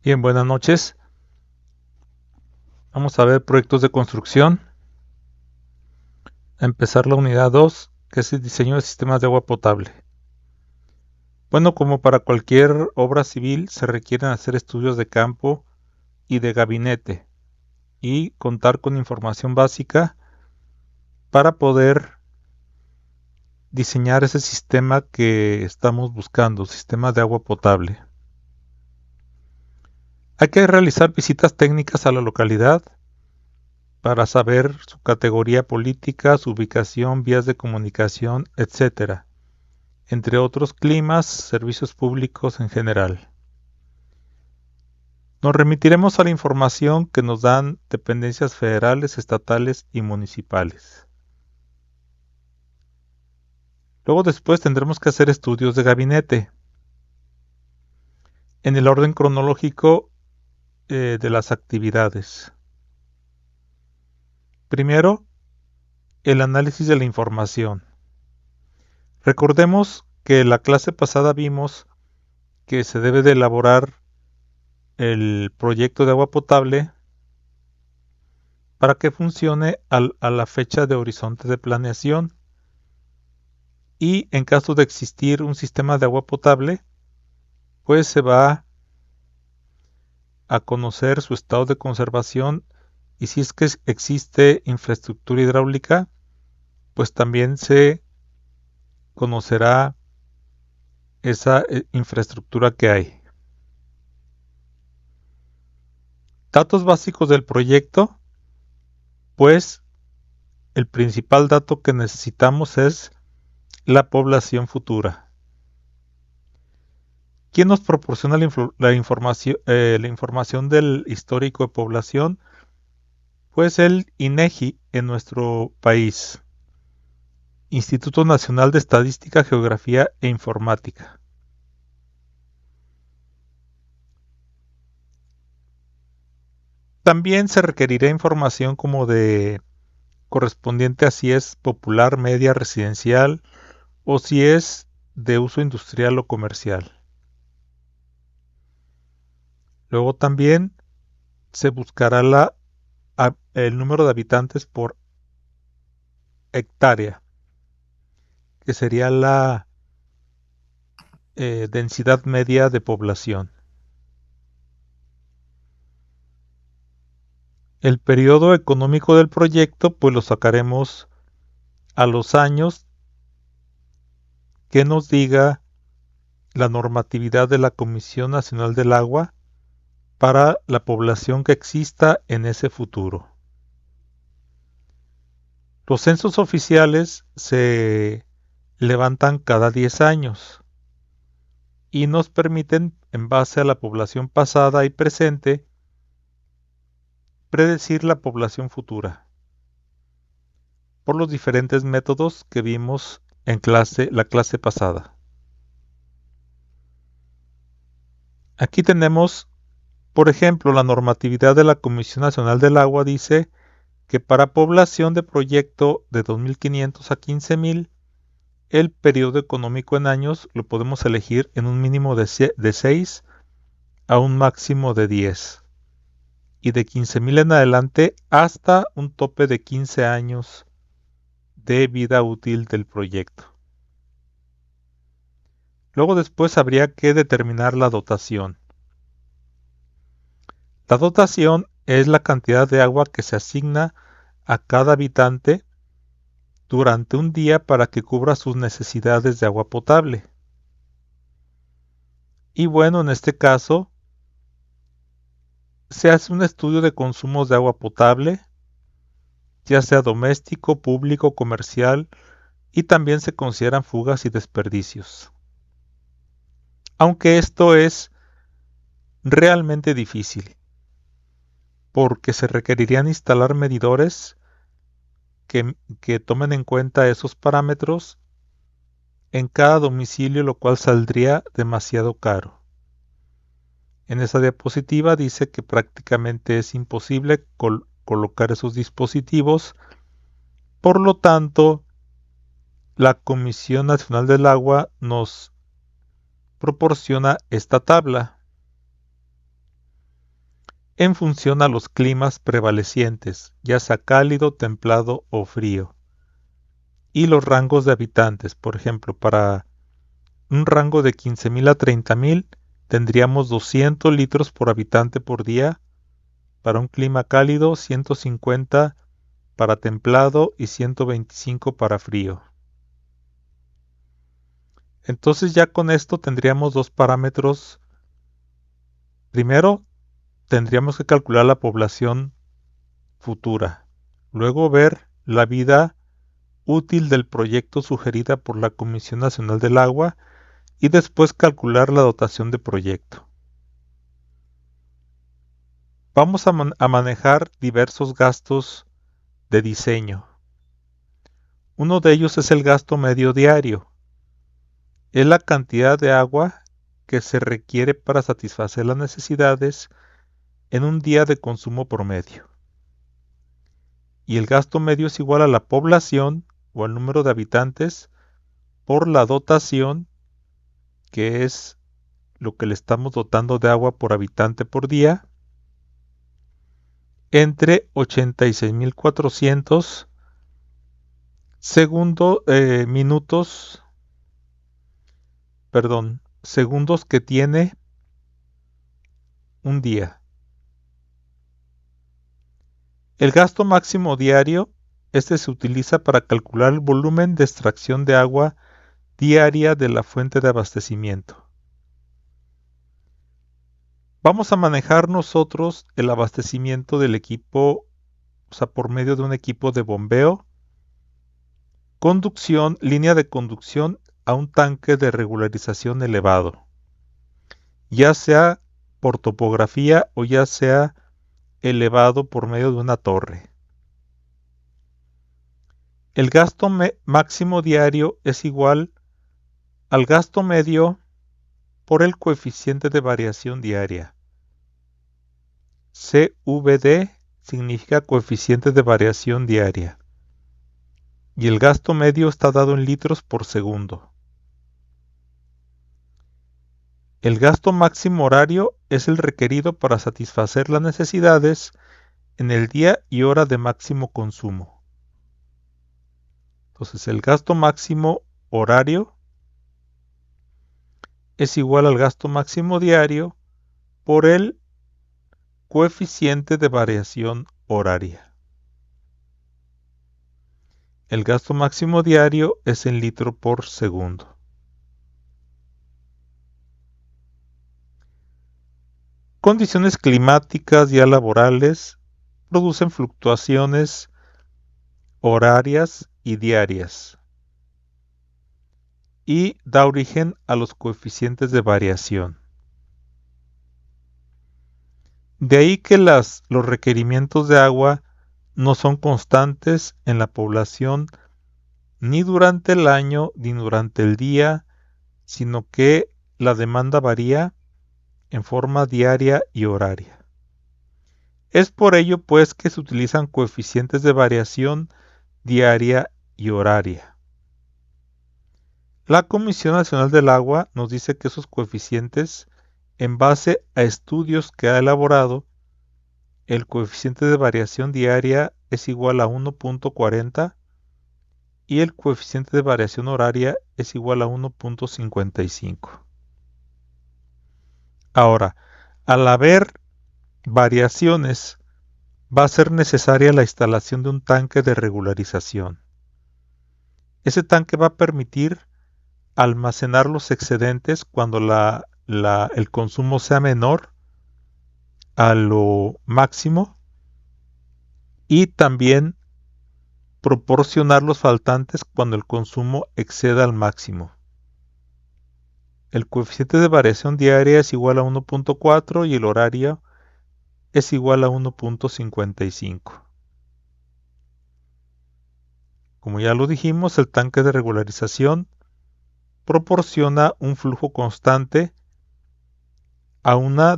Bien, buenas noches. Vamos a ver proyectos de construcción. A empezar la unidad 2, que es el diseño de sistemas de agua potable. Bueno, como para cualquier obra civil, se requieren hacer estudios de campo y de gabinete y contar con información básica para poder diseñar ese sistema que estamos buscando, sistema de agua potable. Hay que realizar visitas técnicas a la localidad para saber su categoría política, su ubicación, vías de comunicación, etc., entre otros climas, servicios públicos en general. Nos remitiremos a la información que nos dan dependencias federales, estatales y municipales. Luego después tendremos que hacer estudios de gabinete. En el orden cronológico de las actividades. Primero, el análisis de la información. Recordemos que en la clase pasada vimos que se debe de elaborar el proyecto de agua potable para que funcione a la fecha de horizonte de planeación y en caso de existir un sistema de agua potable, pues se va a conocer su estado de conservación y si es que existe infraestructura hidráulica, pues también se conocerá esa infraestructura que hay. Datos básicos del proyecto, pues el principal dato que necesitamos es la población futura. ¿Quién nos proporciona la información del histórico de población? Pues el INEGI en nuestro país, Instituto Nacional de Estadística, Geografía e Informática. También se requerirá información como de correspondiente a si es popular, media, residencial o si es de uso industrial o comercial. Luego también se buscará el número de habitantes por hectárea, que sería la densidad media de población. El periodo económico del proyecto pues lo sacaremos a los años que nos diga la normatividad de la Comisión Nacional del Agua para la población que exista en ese futuro. Los censos oficiales se levantan cada 10 años y nos permiten, en base a la población pasada y presente, predecir la población futura por los diferentes métodos que vimos en la clase pasada. Aquí tenemos, por ejemplo, la normatividad de la Comisión Nacional del Agua dice que para población de proyecto de 2.500 a 15.000, el periodo económico en años lo podemos elegir en un mínimo de 6 a un máximo de 10 y de 15.000 en adelante hasta un tope de 15 años de vida útil del proyecto. Luego después habría que determinar la dotación. La dotación es la cantidad de agua que se asigna a cada habitante durante un día para que cubra sus necesidades de agua potable. Y bueno, en este caso se hace un estudio de consumos de agua potable, ya sea doméstico, público, comercial, y también se consideran fugas y desperdicios. Aunque esto es realmente difícil, porque se requerirían instalar medidores que tomen en cuenta esos parámetros en cada domicilio, lo cual saldría demasiado caro. En esa diapositiva dice que prácticamente es imposible colocar esos dispositivos, por lo tanto, la Comisión Nacional del Agua nos proporciona esta tabla. en función a los climas prevalecientes, ya sea cálido, templado o frío, y los rangos de habitantes. Por ejemplo, para un rango de 15.000 a 30.000 tendríamos 200 litros por habitante por día. Para un clima cálido, 150 para templado y 125 para frío. Entonces ya con esto tendríamos dos parámetros. Primero, tendríamos que calcular la población futura. Luego ver la vida útil del proyecto sugerida por la Comisión Nacional del Agua y después calcular la dotación de proyecto. Vamos a manejar diversos gastos de diseño. Uno de ellos es el gasto medio diario. Es la cantidad de agua que se requiere para satisfacer las necesidades en un día de consumo promedio. Y el gasto medio es igual a la población o al número de habitantes por la dotación, que es lo que le estamos dotando de agua por habitante por día, entre 86.400 segundos que tiene un día. El gasto máximo diario, este se utiliza para calcular el volumen de extracción de agua diaria de la fuente de abastecimiento. Vamos a manejar nosotros el abastecimiento del equipo, o sea, por medio de un equipo de bombeo, conducción, línea de conducción a un tanque de regularización elevado, ya sea por topografía o ya sea elevado por medio de una torre. El gasto máximo diario es igual al gasto medio por el coeficiente de variación diaria. CVD significa coeficiente de variación diaria. Y el gasto medio está dado en litros por segundo. El gasto máximo horario es el requerido para satisfacer las necesidades en el día y hora de máximo consumo. Entonces el gasto máximo horario es igual al gasto máximo diario por el coeficiente de variación horaria. El gasto máximo diario es en litro por segundo. Condiciones climáticas ya laborales producen fluctuaciones horarias y diarias y da origen a los coeficientes de variación. De ahí que los requerimientos de agua no son constantes en la población ni durante el año ni durante el día, sino que la demanda varía en forma diaria y horaria. Es por ello pues que se utilizan coeficientes de variación diaria y horaria. La Comisión Nacional del Agua nos dice que esos coeficientes, en base a estudios que ha elaborado, el coeficiente de variación diaria es igual a 1.40 y el coeficiente de variación horaria es igual a 1.55. Ahora, al haber variaciones, va a ser necesaria la instalación de un tanque de regularización. Ese tanque va a permitir almacenar los excedentes cuando el consumo sea menor a lo máximo y también proporcionar los faltantes cuando el consumo exceda al máximo. El coeficiente de variación diaria es igual a 1.4 y el horario es igual a 1.55. Como ya lo dijimos, el tanque de regularización proporciona un flujo constante a una a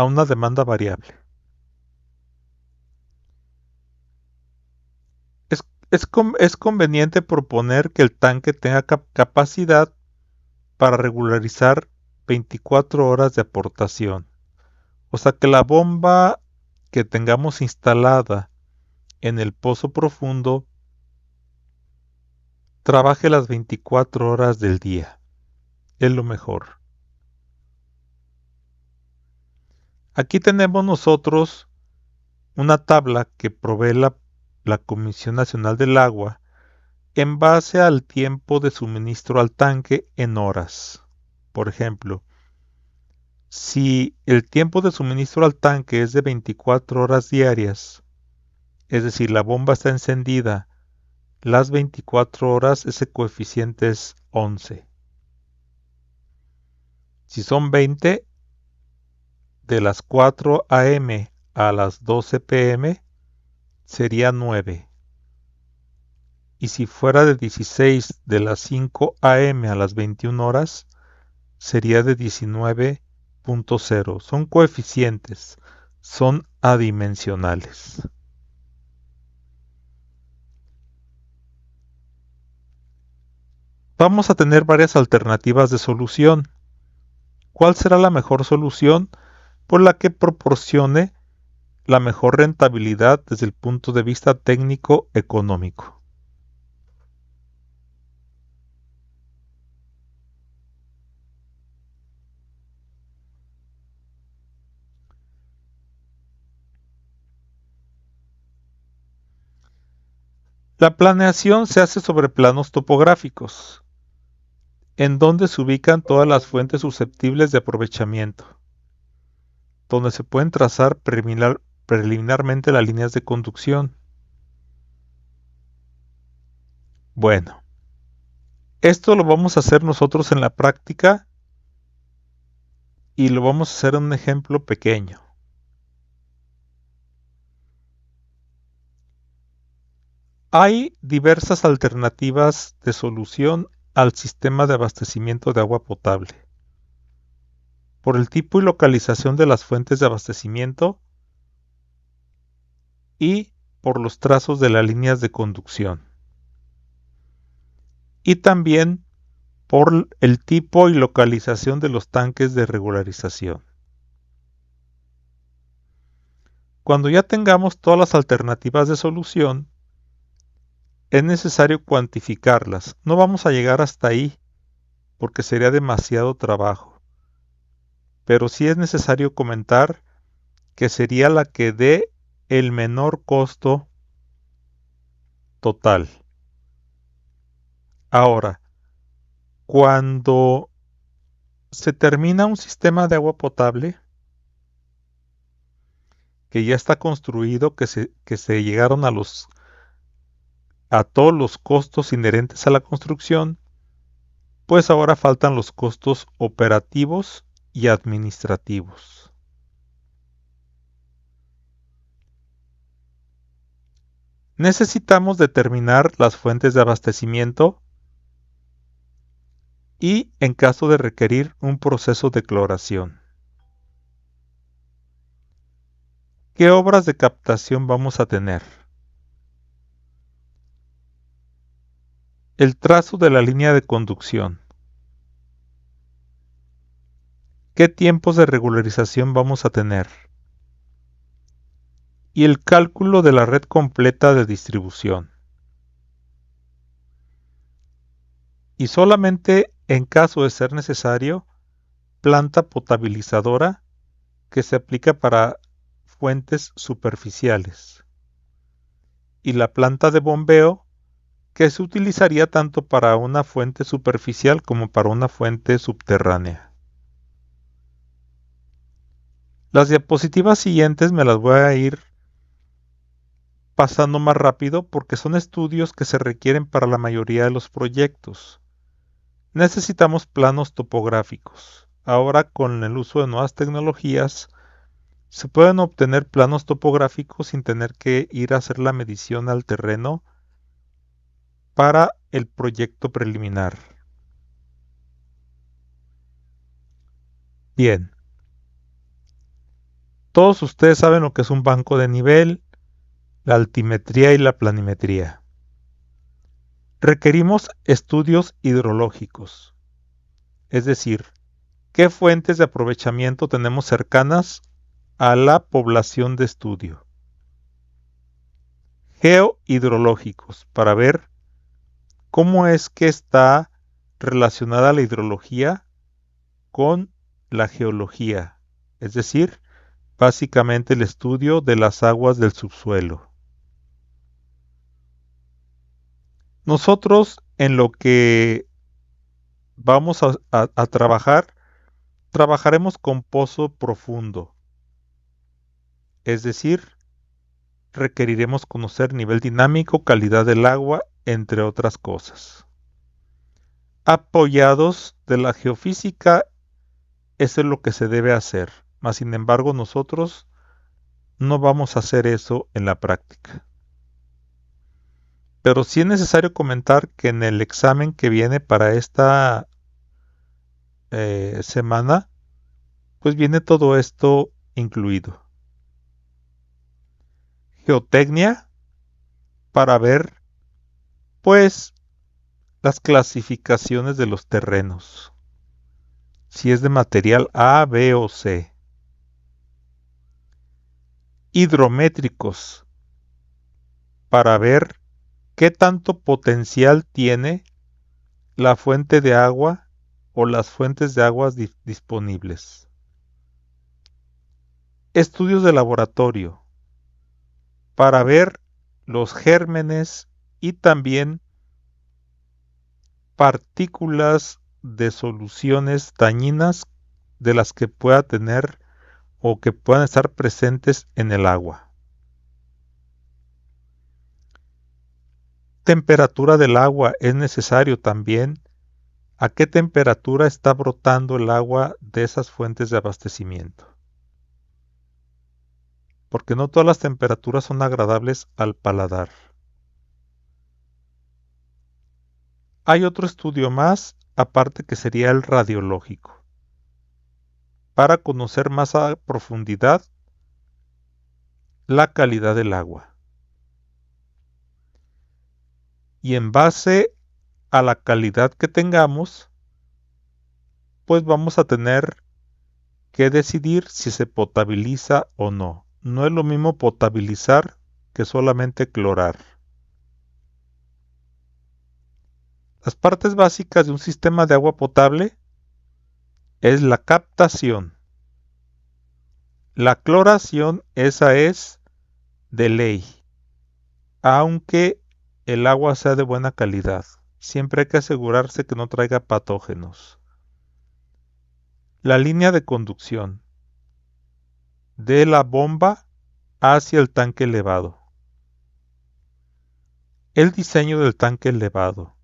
una demanda variable. Es conveniente proponer que el tanque tenga capacidad para regularizar 24 horas de aportación. O sea que la bomba que tengamos instalada en el pozo profundo trabaje las 24 horas del día. Es lo mejor. Aquí tenemos nosotros una tabla que provee la Comisión Nacional del Agua en base al tiempo de suministro al tanque en horas. Por ejemplo, si el tiempo de suministro al tanque es de 24 horas diarias, es decir, la bomba está encendida las 24 horas, ese coeficiente es 11. Si son 20, de las 4 a.m. a las 12 p.m. sería 9. Y si fuera de 16 de las 5 a.m. a las 21 horas, sería de 19.0. Son coeficientes, son adimensionales. Vamos a tener varias alternativas de solución. ¿Cuál será la mejor solución? Por la que proporcione la mejor rentabilidad desde el punto de vista técnico-económico. La planeación se hace sobre planos topográficos, en donde se ubican todas las fuentes susceptibles de aprovechamiento, donde se pueden trazar preliminarmente las líneas de conducción. Bueno, esto lo vamos a hacer nosotros en la práctica y lo vamos a hacer en un ejemplo pequeño. Hay diversas alternativas de solución al sistema de abastecimiento de agua potable. Por el tipo y localización de las fuentes de abastecimiento y por los trazos de las líneas de conducción. Y también por el tipo y localización de los tanques de regularización. Cuando ya tengamos todas las alternativas de solución, es necesario cuantificarlas. No vamos a llegar hasta ahí porque sería demasiado trabajo. Pero sí es necesario comentar que sería la que dé el menor costo total. Ahora, cuando se termina un sistema de agua potable que ya está construido, que se llegaron a todos los costos inherentes a la construcción, pues ahora faltan los costos operativos y administrativos. Necesitamos determinar las fuentes de abastecimiento y, en caso de requerir, un proceso de cloración. ¿Qué obras de captación vamos a tener? El trazo de la línea de conducción. ¿Qué tiempos de regularización vamos a tener? Y el cálculo de la red completa de distribución. Y solamente en caso de ser necesario, planta potabilizadora que se aplica para fuentes superficiales. Y la planta de bombeo que se utilizaría tanto para una fuente superficial como para una fuente subterránea. Las diapositivas siguientes me las voy a ir pasando más rápido porque son estudios que se requieren para la mayoría de los proyectos. Necesitamos planos topográficos. Ahora, con el uso de nuevas tecnologías, se pueden obtener planos topográficos sin tener que ir a hacer la medición al terreno para el proyecto preliminar. Bien. Todos ustedes saben lo que es un banco de nivel, la altimetría y la planimetría. Requerimos estudios hidrológicos, es decir, ¿Qué fuentes de aprovechamiento tenemos cercanas a la población de estudio? Geohidrológicos, para ver cómo es que está relacionada la hidrología con la geología, es decir, básicamente el estudio de las aguas del subsuelo. Nosotros en lo que vamos a trabajar, trabajaremos con pozo profundo, es decir, requeriremos conocer nivel dinámico, calidad del agua, entre otras cosas. Apoyados de la geofísica, eso es lo que se debe hacer, mas sin embargo nosotros no vamos a hacer eso en la práctica. Pero sí es necesario comentar que en el examen que viene para esta semana, pues viene todo esto incluido. Geotecnia, para ver, pues, las clasificaciones de los terrenos. Si es de material A, B o C. Hidrométricos, para ver qué tanto potencial tiene la fuente de agua o las fuentes de aguas disponibles. Estudios de laboratorio, para ver los gérmenes y también partículas de soluciones dañinas de las que pueda tener o que puedan estar presentes en el agua. Temperatura del agua, es necesario también a qué temperatura está brotando el agua de esas fuentes de abastecimiento. Porque no todas las temperaturas son agradables al paladar. Hay otro estudio más, aparte que sería el radiológico, para conocer más a profundidad la calidad del agua. Y en base a la calidad que tengamos, pues vamos a tener que decidir si se potabiliza o no. No es lo mismo potabilizar que solamente clorar. Las partes básicas de un sistema de agua potable es la captación. La cloración, esa es de ley, aunque el agua sea de buena calidad. Siempre hay que asegurarse que no traiga patógenos. La línea de conducción de la bomba hacia el tanque elevado. El diseño del tanque elevado.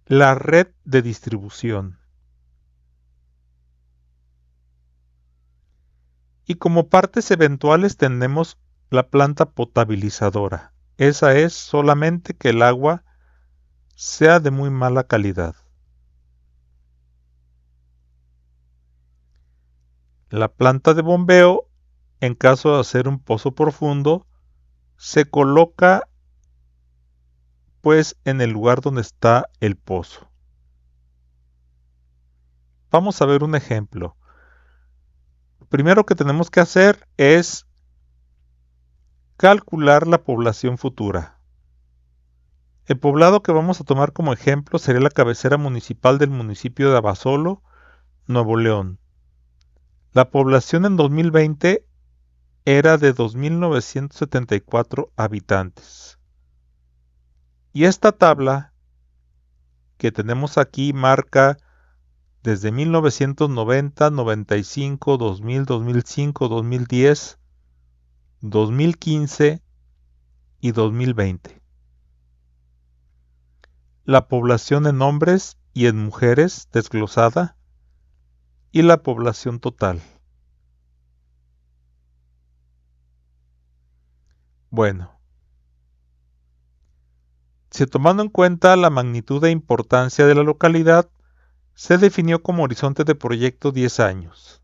La red de distribución. Y como partes eventuales tenemos la planta potabilizadora. Esa es solamente que el agua sea de muy mala calidad. La planta de bombeo, en caso de hacer un pozo profundo, se coloca pues en el lugar donde está el pozo. Vamos a ver un ejemplo. Lo primero que tenemos que hacer es calcular la población futura. El poblado que vamos a tomar como ejemplo sería la cabecera municipal del municipio de Abasolo, Nuevo León. La población en 2020 era de 2.974 habitantes. Y esta tabla que tenemos aquí marca desde 1990, 95, 2000, 2005, 2010, 2015 y 2020. La población en hombres y en mujeres desglosada y la población total. Bueno, si tomando en cuenta la magnitud e importancia de la localidad, se definió como horizonte de proyecto 10 años.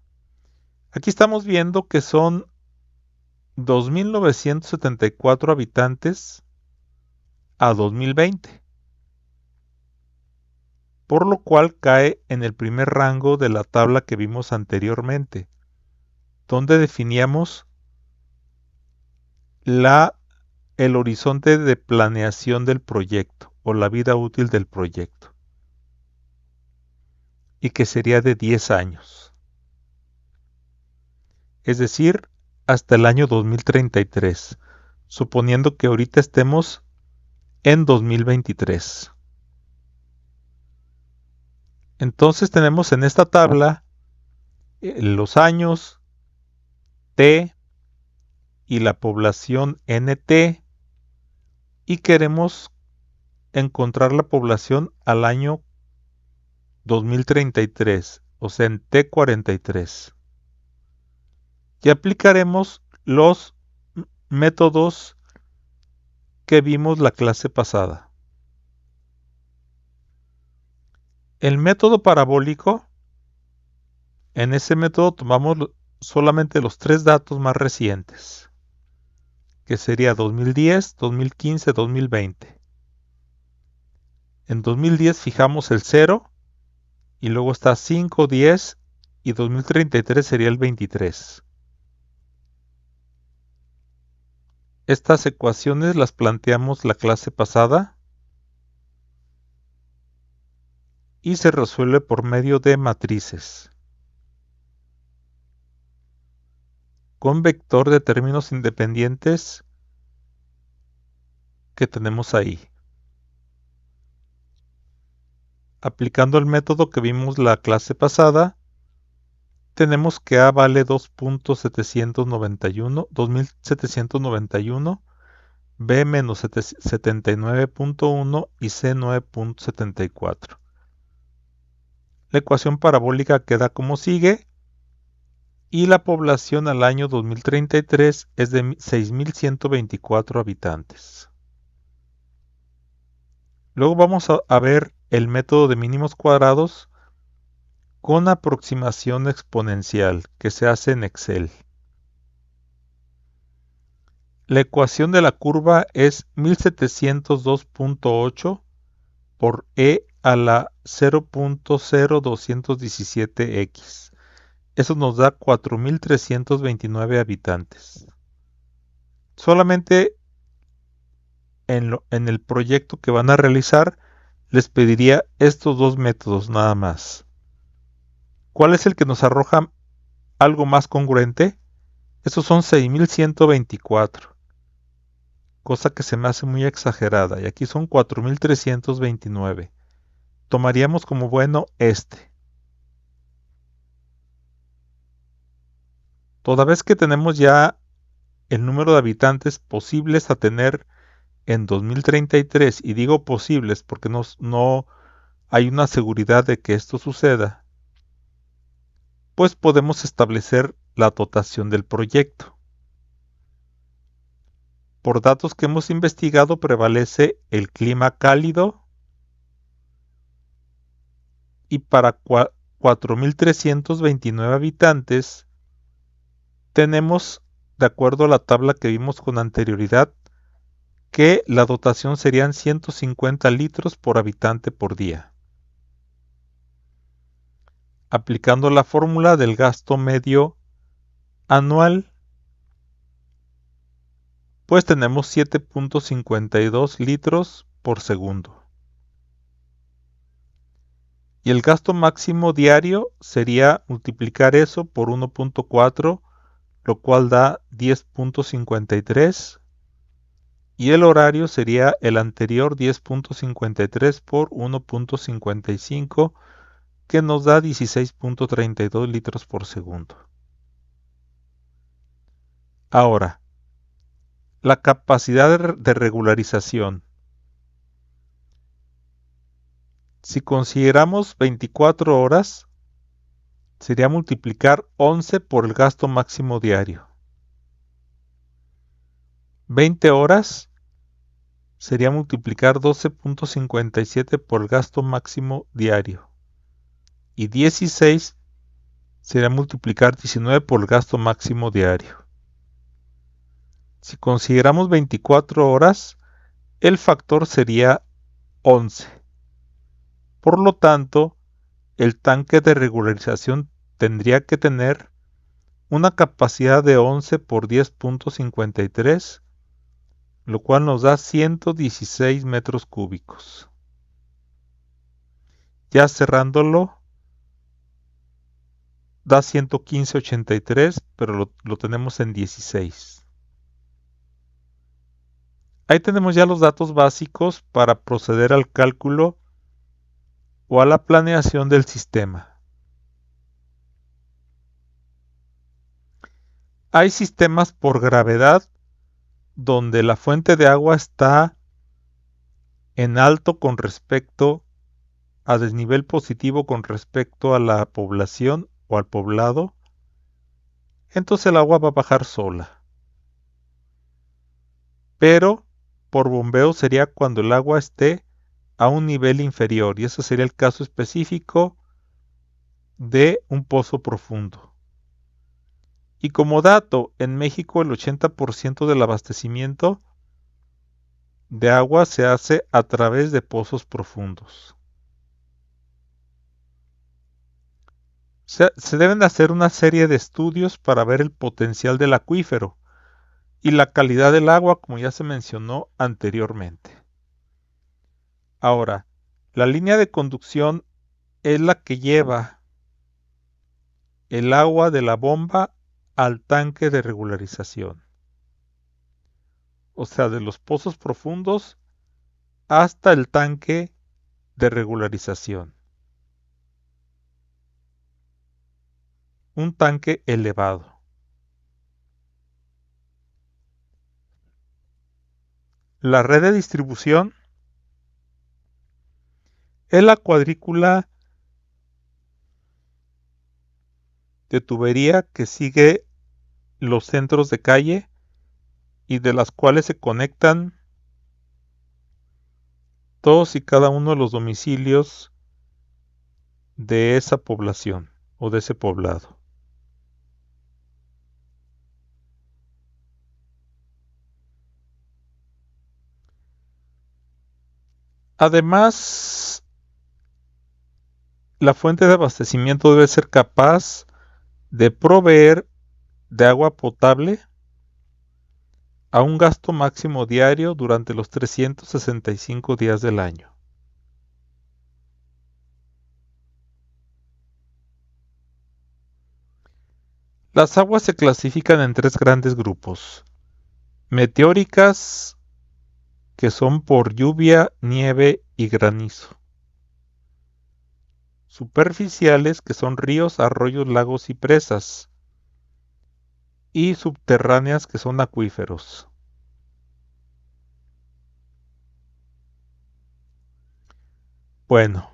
Aquí estamos viendo que son 2.974 habitantes a 2020. por lo cual cae en el primer rango de la tabla que vimos anteriormente, donde definíamos el horizonte de planeación del proyecto o la vida útil del proyecto, y que sería de 10 años, es decir, hasta el año 2033, suponiendo que ahorita estemos en 2023. Entonces tenemos en esta tabla los años T y la población NT, y queremos encontrar la población al año 2033, o sea en T43. Y aplicaremos los métodos que vimos la clase pasada. El método parabólico, en ese método tomamos solamente los 3 datos más recientes, que sería 2010, 2015, 2020. En 2010 fijamos el 0, y luego está 5, 10, y 2033 sería el 23. Estas ecuaciones las planteamos la clase pasada y se resuelve por medio de matrices con vector de términos independientes que tenemos ahí. Aplicando el método que vimos la clase pasada, tenemos que A vale 2.791, B menos 79.1 y C 9.74. La ecuación parabólica queda como sigue, y la población al año 2033 es de 6.124 habitantes. Luego vamos a ver el método de mínimos cuadrados con aproximación exponencial que se hace en Excel. La ecuación de la curva es 1702.8 por e a la 0.0217x. Eso nos da 4.329 habitantes. Solamente en el proyecto que van a realizar les pediría estos dos métodos nada más. ¿Cuál es el que nos arroja algo más congruente? Estos son 6.124, cosa que se me hace muy exagerada, y aquí son 4.329. Tomaríamos como bueno este. Toda vez que tenemos ya el número de habitantes posibles a tener en 2033, y digo posibles porque no hay una seguridad de que esto suceda, pues podemos establecer la dotación del proyecto. Por datos que hemos investigado, prevalece el clima cálido, y para 4.329 habitantes tenemos, de acuerdo a la tabla que vimos con anterioridad, que la dotación serían 150 litros por habitante por día. Aplicando la fórmula del gasto medio anual, pues tenemos 7.52 litros por segundo. Y el gasto máximo diario sería multiplicar eso por 1.4, lo cual da 10.53. Y el horario sería el anterior 10.53 por 1.55, que nos da 16.32 litros por segundo. Ahora, la capacidad de regularización. Si consideramos 24 horas, sería multiplicar 11 por el gasto máximo diario. 20 horas sería multiplicar 12.57 por el gasto máximo diario. Y 16 sería multiplicar 19 por el gasto máximo diario. Si consideramos 24 horas, el factor sería 11. Por lo tanto, el tanque de regularización tendría que tener una capacidad de 11 por 10.53, lo cual nos da 116 metros cúbicos. Ya cerrándolo, da 115.83, pero lo tenemos en 16. Ahí tenemos ya los datos básicos para proceder al cálculo o a la planeación del sistema. Hay sistemas por gravedad donde la fuente de agua está en alto con respecto a desnivel positivo con respecto a la población o al poblado, entonces el agua va a bajar sola. Pero por bombeo sería cuando el agua esté a un nivel inferior, y ese sería el caso específico de un pozo profundo. Y como dato, en México el 80% del abastecimiento de agua se hace a través de pozos profundos. Se deben hacer una serie de estudios para ver el potencial del acuífero y la calidad del agua, como ya se mencionó anteriormente. Ahora, la línea de conducción es la que lleva el agua de la bomba al tanque de regularización. O sea, de los pozos profundos hasta el tanque de regularización. Un tanque elevado. La red de distribución es la cuadrícula de tubería que sigue los centros de calle y de las cuales se conectan todos y cada uno de los domicilios de esa población o de ese poblado. Además, la fuente de abastecimiento debe ser capaz de proveer de agua potable a un gasto máximo diario durante los 365 días del año. Las aguas se clasifican en tres grandes grupos: meteóricas, que son por lluvia, nieve y granizo; superficiales, que son ríos, arroyos, lagos y presas; y subterráneas, que son acuíferos. Bueno,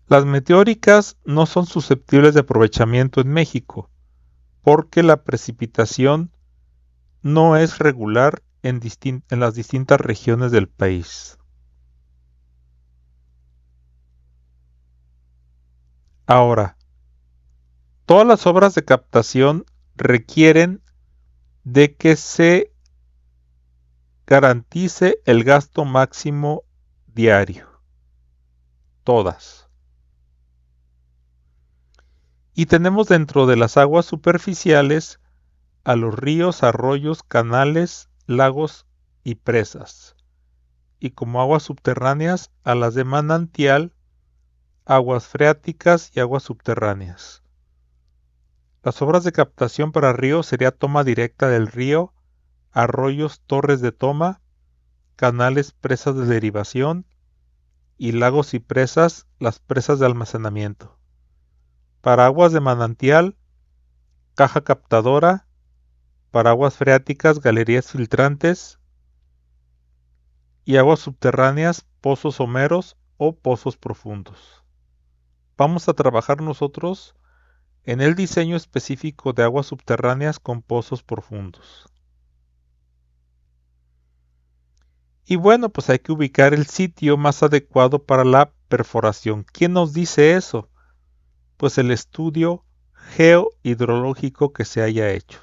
las meteóricas no son susceptibles de aprovechamiento en México, porque la precipitación no es regular en las distintas regiones del país. Ahora, todas las obras de captación requieren de que se garantice el gasto máximo diario. Todas. Y tenemos dentro de las aguas superficiales a los ríos, arroyos, canales, lagos y presas. Y como aguas subterráneas a las de manantial, aguas freáticas y aguas subterráneas. Las obras de captación para ríos sería toma directa del río, arroyos, torres de toma, canales, presas de derivación, y lagos y presas, las presas de almacenamiento. Para aguas de manantial, caja captadora; para aguas freáticas, galerías filtrantes; y aguas subterráneas, pozos someros o pozos profundos. Vamos a trabajar nosotros en el diseño específico de aguas subterráneas con pozos profundos. Y bueno, pues hay que ubicar el sitio más adecuado para la perforación. ¿Quién nos dice eso? Pues el estudio geohidrológico que se haya hecho.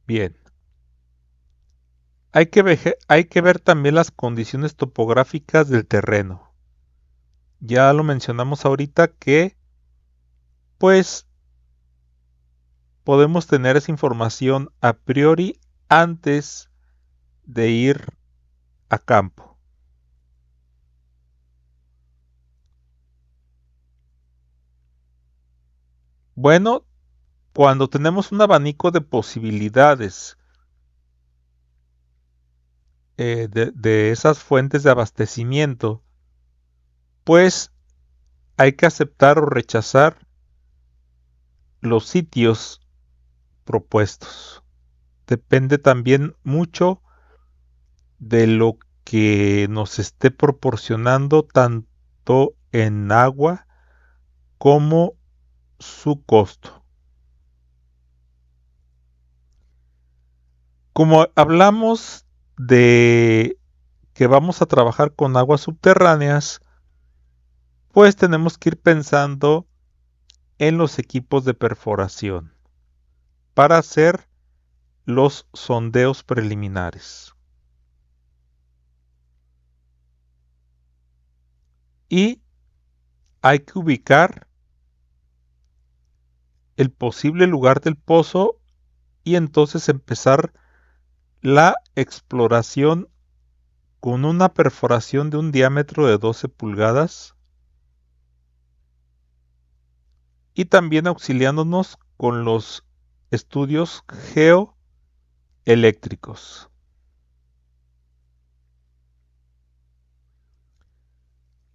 Bien. Hay que ver también las condiciones topográficas del terreno. Ya lo mencionamos ahorita que pues podemos tener esa información a priori antes de ir a campo. Bueno, cuando tenemos un abanico de posibilidades de esas fuentes de abastecimiento, pues hay que aceptar o rechazar los sitios propuestos. Depende también mucho de lo que nos esté proporcionando tanto en agua como su costo. Como hablamos de que vamos a trabajar con aguas subterráneas, pues tenemos que ir pensando en los equipos de perforación para hacer los sondeos preliminares. Y hay que ubicar el posible lugar del pozo y entonces empezar la exploración con una perforación de un diámetro de 12 pulgadas y también auxiliándonos con los estudios geoeléctricos.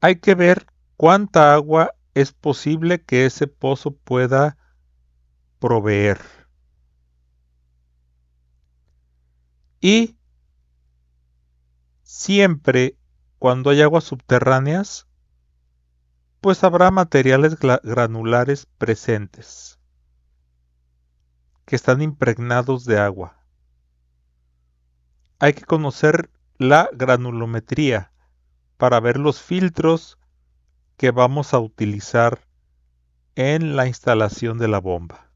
Hay que ver cuánta agua es posible que ese pozo pueda proveer. Y siempre cuando hay aguas subterráneas, pues habrá materiales granulares presentes que están impregnados de agua. Hay que conocer la granulometría para ver los filtros que vamos a utilizar en la instalación de la bomba.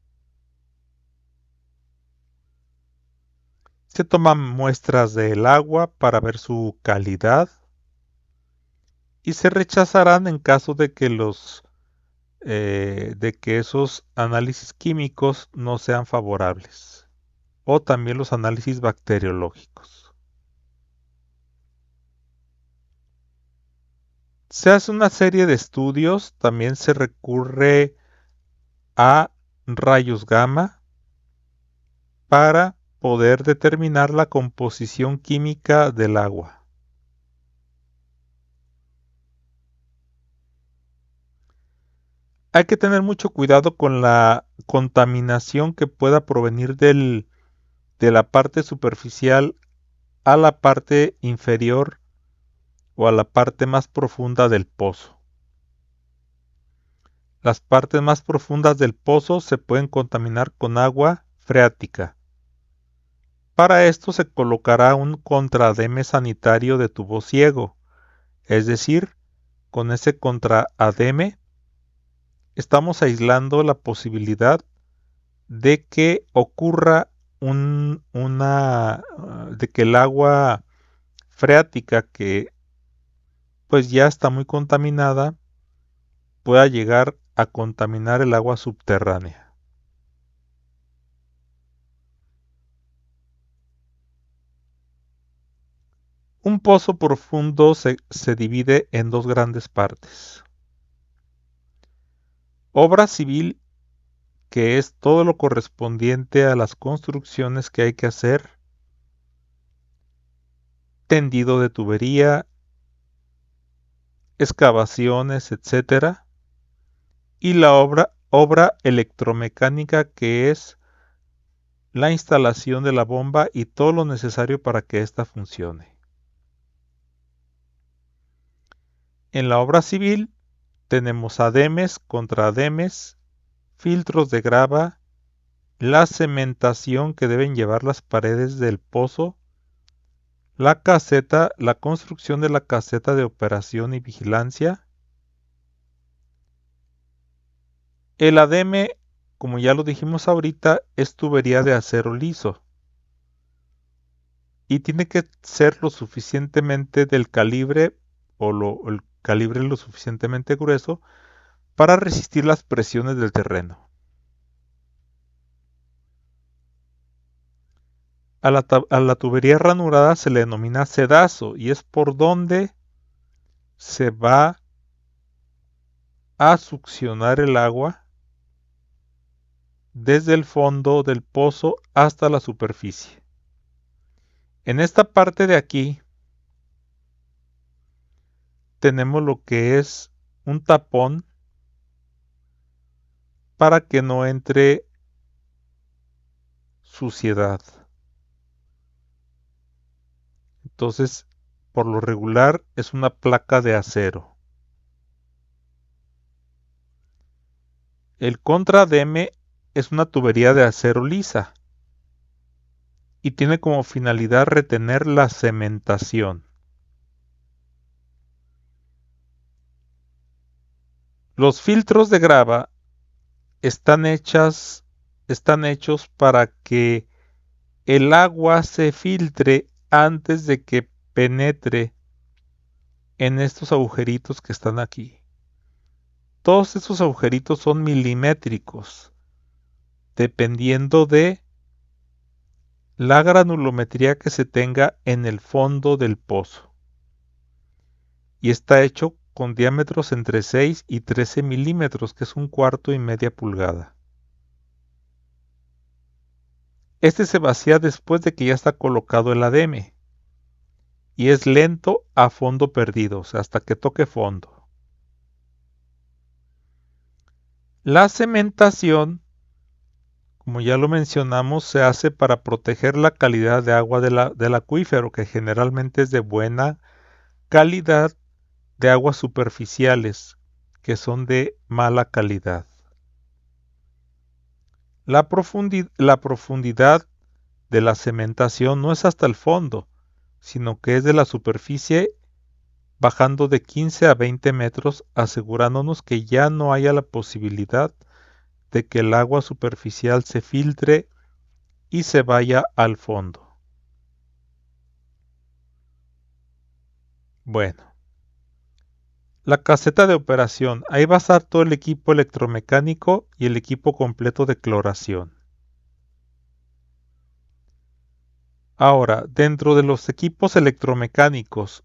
Se toman muestras del agua para ver su calidad y se rechazarán en caso de que esos análisis químicos no sean favorables, o también los análisis bacteriológicos. Se hace una serie de estudios, también se recurre a rayos gamma para poder determinar la composición química del agua. Hay que tener mucho cuidado con la contaminación que pueda provenir de la parte superficial a la parte inferior o a la parte más profunda del pozo. Las partes más profundas del pozo se pueden contaminar con agua freática. Para esto se colocará un contraademe sanitario de tubo ciego, es decir, con ese contraademe estamos aislando la posibilidad de que ocurra de que el agua freática que pues ya está muy contaminada pueda llegar a contaminar el agua subterránea. Un pozo profundo se divide en dos grandes partes. Obra civil, que es todo lo correspondiente a las construcciones que hay que hacer, tendido de tubería, excavaciones, etcétera, y la obra electromecánica, que es la instalación de la bomba y todo lo necesario para que ésta funcione. En la obra civil tenemos ademes, contraademes, filtros de grava, la cementación que deben llevar las paredes del pozo, la construcción de la caseta de operación y vigilancia. El ademe, como ya lo dijimos ahorita, es tubería de acero liso y tiene que ser lo suficientemente del calibre el calibre lo suficientemente grueso para resistir las presiones del terreno. A la tubería ranurada se le denomina sedazo y es por donde se va a succionar el agua desde el fondo del pozo hasta la superficie. En esta parte de aquí tenemos lo que es un tapón para que no entre suciedad. Entonces, por lo regular es una placa de acero. El contrademe es una tubería de acero lisa y tiene como finalidad retener la cementación. Los filtros de grava están hechos para que el agua se filtre antes de que penetre en estos agujeritos que están aquí. Todos estos agujeritos son milimétricos, dependiendo de la granulometría que se tenga en el fondo del pozo. Y está hecho con diámetros entre 6 y 13 milímetros, que es 1/4 y media pulgada. Este se vacía después de que ya está colocado el ADM y es lento a fondo perdido, o sea, hasta que toque fondo. La cementación, como ya lo mencionamos, se hace para proteger la calidad de agua del acuífero, que generalmente es de buena calidad, de aguas superficiales, que son de mala calidad. La profundidad de la cementación no es hasta el fondo, sino que es de la superficie bajando de 15 a 20 metros, asegurándonos que ya no haya la posibilidad de que el agua superficial se filtre y se vaya al fondo. Bueno, la caseta de operación. Ahí va a estar todo el equipo electromecánico y el equipo completo de cloración. Ahora, dentro de los equipos electromecánicos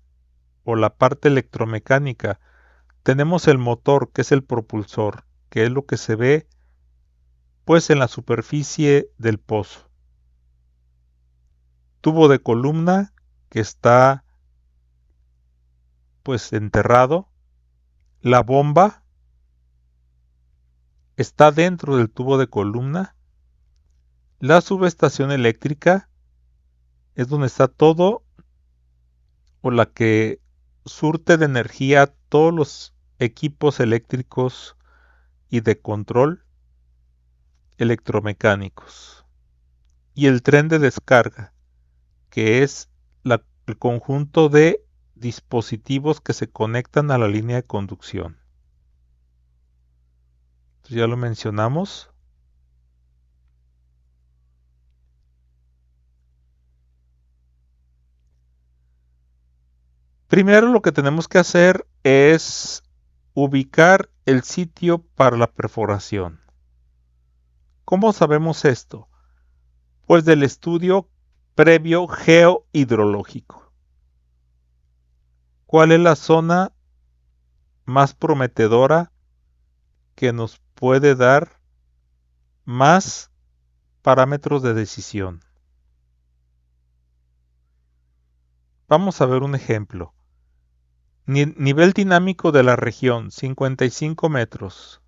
o la parte electromecánica, tenemos el motor, que es el propulsor, que es lo que se ve pues en la superficie del pozo. Tubo de columna que está pues enterrado. La bomba está dentro del tubo de columna. La subestación eléctrica es donde está todo o la que surte de energía todos los equipos eléctricos y de control electromecánicos. Y el tren de descarga, que es el conjunto de dispositivos que se conectan a la línea de conducción. Entonces ya lo mencionamos. Primero lo que tenemos que hacer es ubicar el sitio para la perforación. ¿Cómo sabemos esto? Pues del estudio previo geohidrológico. ¿Cuál es la zona más prometedora que nos puede dar más parámetros de decisión? Vamos a ver un ejemplo. Nivel dinámico de la región, 55 metros.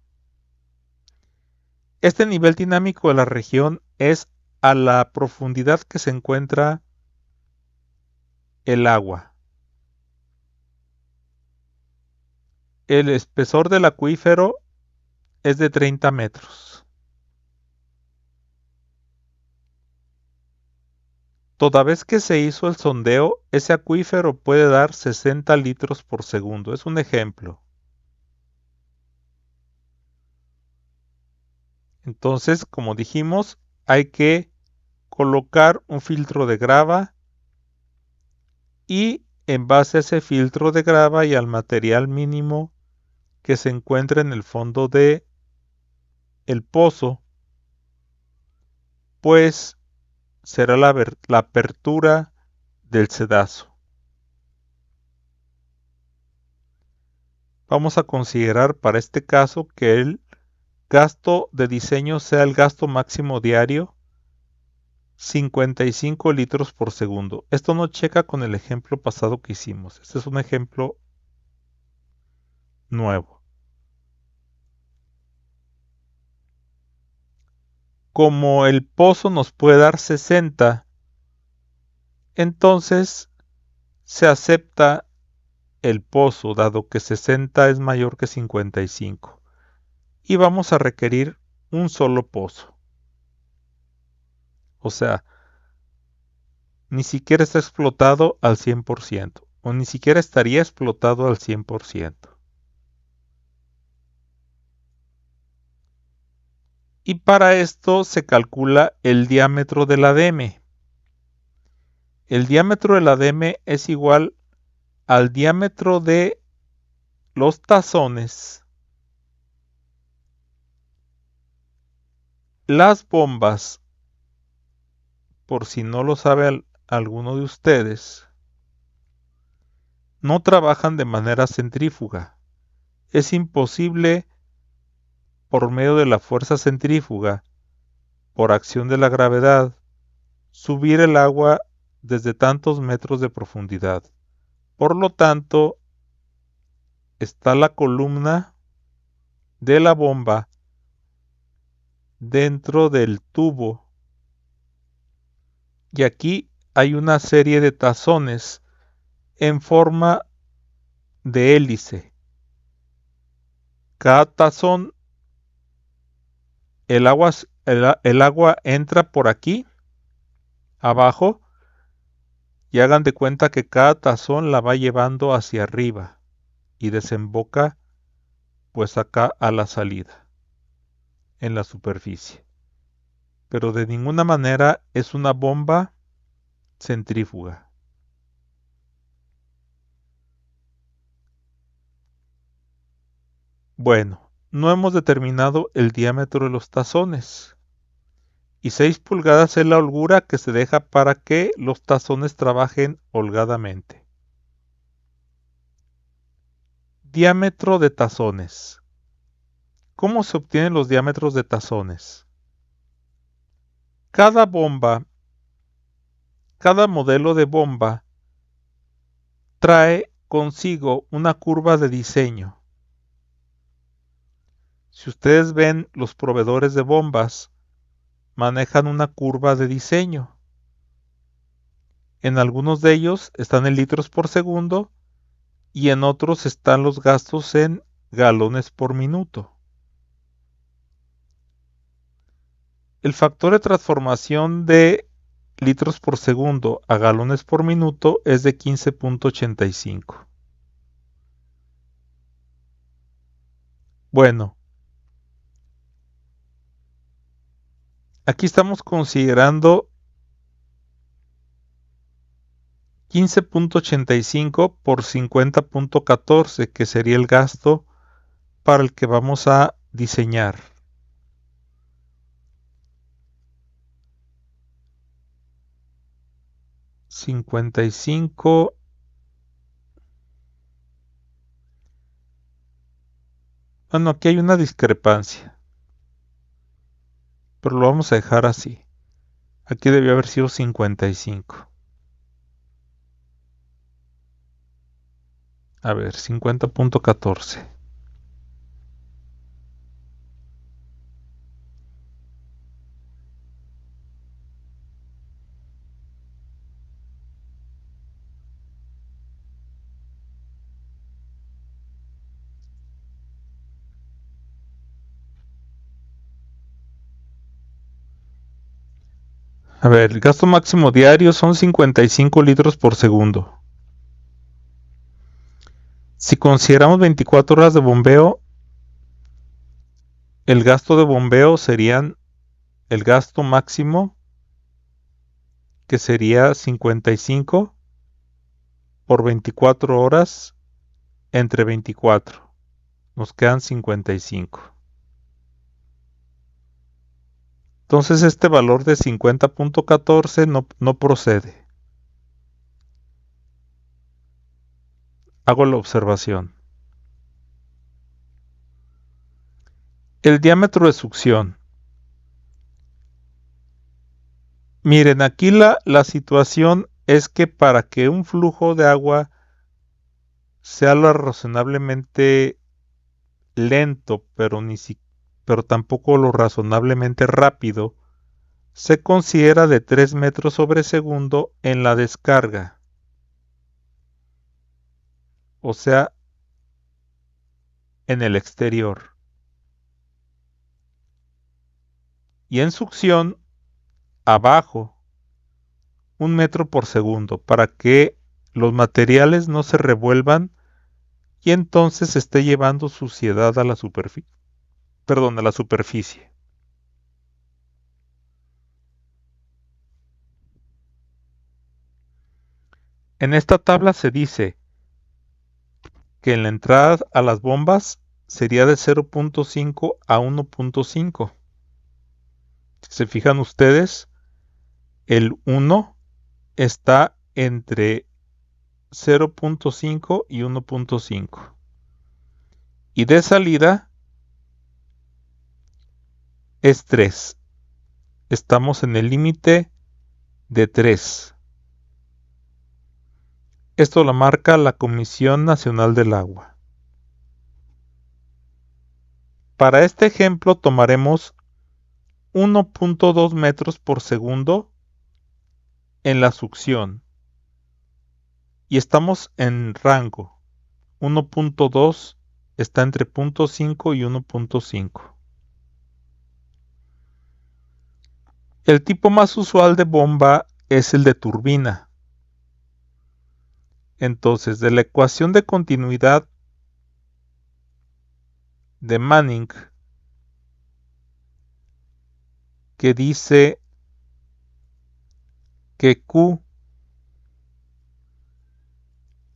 Este nivel dinámico de la región es a la profundidad que se encuentra el agua. El espesor del acuífero es de 30 metros. Toda vez que se hizo el sondeo, ese acuífero puede dar 60 litros por segundo. Es un ejemplo. Entonces, como dijimos, hay que colocar un filtro de grava y en base a ese filtro de grava y al material mínimo que se encuentra en el fondo de el pozo, pues será la apertura del sedazo. Vamos a considerar para este caso que el gasto de diseño sea el gasto máximo diario 55 litros por segundo. Esto no checa con el ejemplo pasado que hicimos. Este es un ejemplo nuevo. Como el pozo nos puede dar 60, entonces se acepta el pozo, dado que 60 es mayor que 55. Y vamos a requerir un solo pozo. O sea, ni siquiera está explotado al 100%, o ni siquiera estaría explotado al 100%. Y para esto se calcula el diámetro del ADM. El diámetro del ADM es igual al diámetro de los tazones, las bombas, por si no lo sabe alguno de ustedes, no trabajan de manera centrífuga. Es imposible, por medio de la fuerza centrífuga, por acción de la gravedad, subir el agua desde tantos metros de profundidad. Por lo tanto, está la columna de la bomba dentro del tubo. Y aquí hay una serie de tazones en forma de hélice. Cada tazón, el agua entra por aquí, abajo, y hagan de cuenta que cada tazón la va llevando hacia arriba y desemboca pues acá a la salida, en la superficie. Pero de ninguna manera es una bomba centrífuga. Bueno, no hemos determinado el diámetro de los tazones. Y 6 pulgadas es la holgura que se deja para que los tazones trabajen holgadamente. Diámetro de tazones. ¿Cómo se obtienen los diámetros de tazones? Cada bomba, cada modelo de bomba trae consigo una curva de diseño. Si ustedes ven, los proveedores de bombas manejan una curva de diseño. En algunos de ellos están en litros por segundo y en otros están los gastos en galones por minuto. El factor de transformación de litros por segundo a galones por minuto es de 15.85. Bueno, aquí estamos considerando 15.85 por 50.14, que sería el gasto para el que vamos a diseñar. $55. Bueno, aquí hay una discrepancia, pero lo vamos a dejar así. Aquí debió haber sido 55. A ver, 50.14. A ver, el gasto máximo diario son 55 litros por segundo. Si consideramos 24 horas de bombeo, el gasto de bombeo serían el gasto máximo, que sería 55 por 24 horas entre 24. Nos quedan 55. Entonces este valor de 50.14 no procede. Hago la observación. El diámetro de succión. Miren, aquí la situación es que para que un flujo de agua sea lo razonablemente lento, pero tampoco lo razonablemente rápido, se considera de 3 metros sobre segundo en la descarga. O sea, en el exterior. Y en succión, abajo, 1 metro por segundo, para que los materiales no se revuelvan y entonces esté llevando suciedad a la superficie. Perdón, a la superficie. En esta tabla se dice que en la entrada a las bombas sería de 0.5 a 1.5. Si se fijan ustedes, el 1 está entre 0.5 y 1.5. Y de salida es 3. Estamos en el límite de 3. Esto lo marca la Comisión Nacional del Agua. Para este ejemplo tomaremos 1.2 metros por segundo en la succión y estamos en rango. 1.2 está entre 0.5 y 1.5. El tipo más usual de bomba es el de turbina. Entonces, de la ecuación de continuidad de Manning, que dice que Q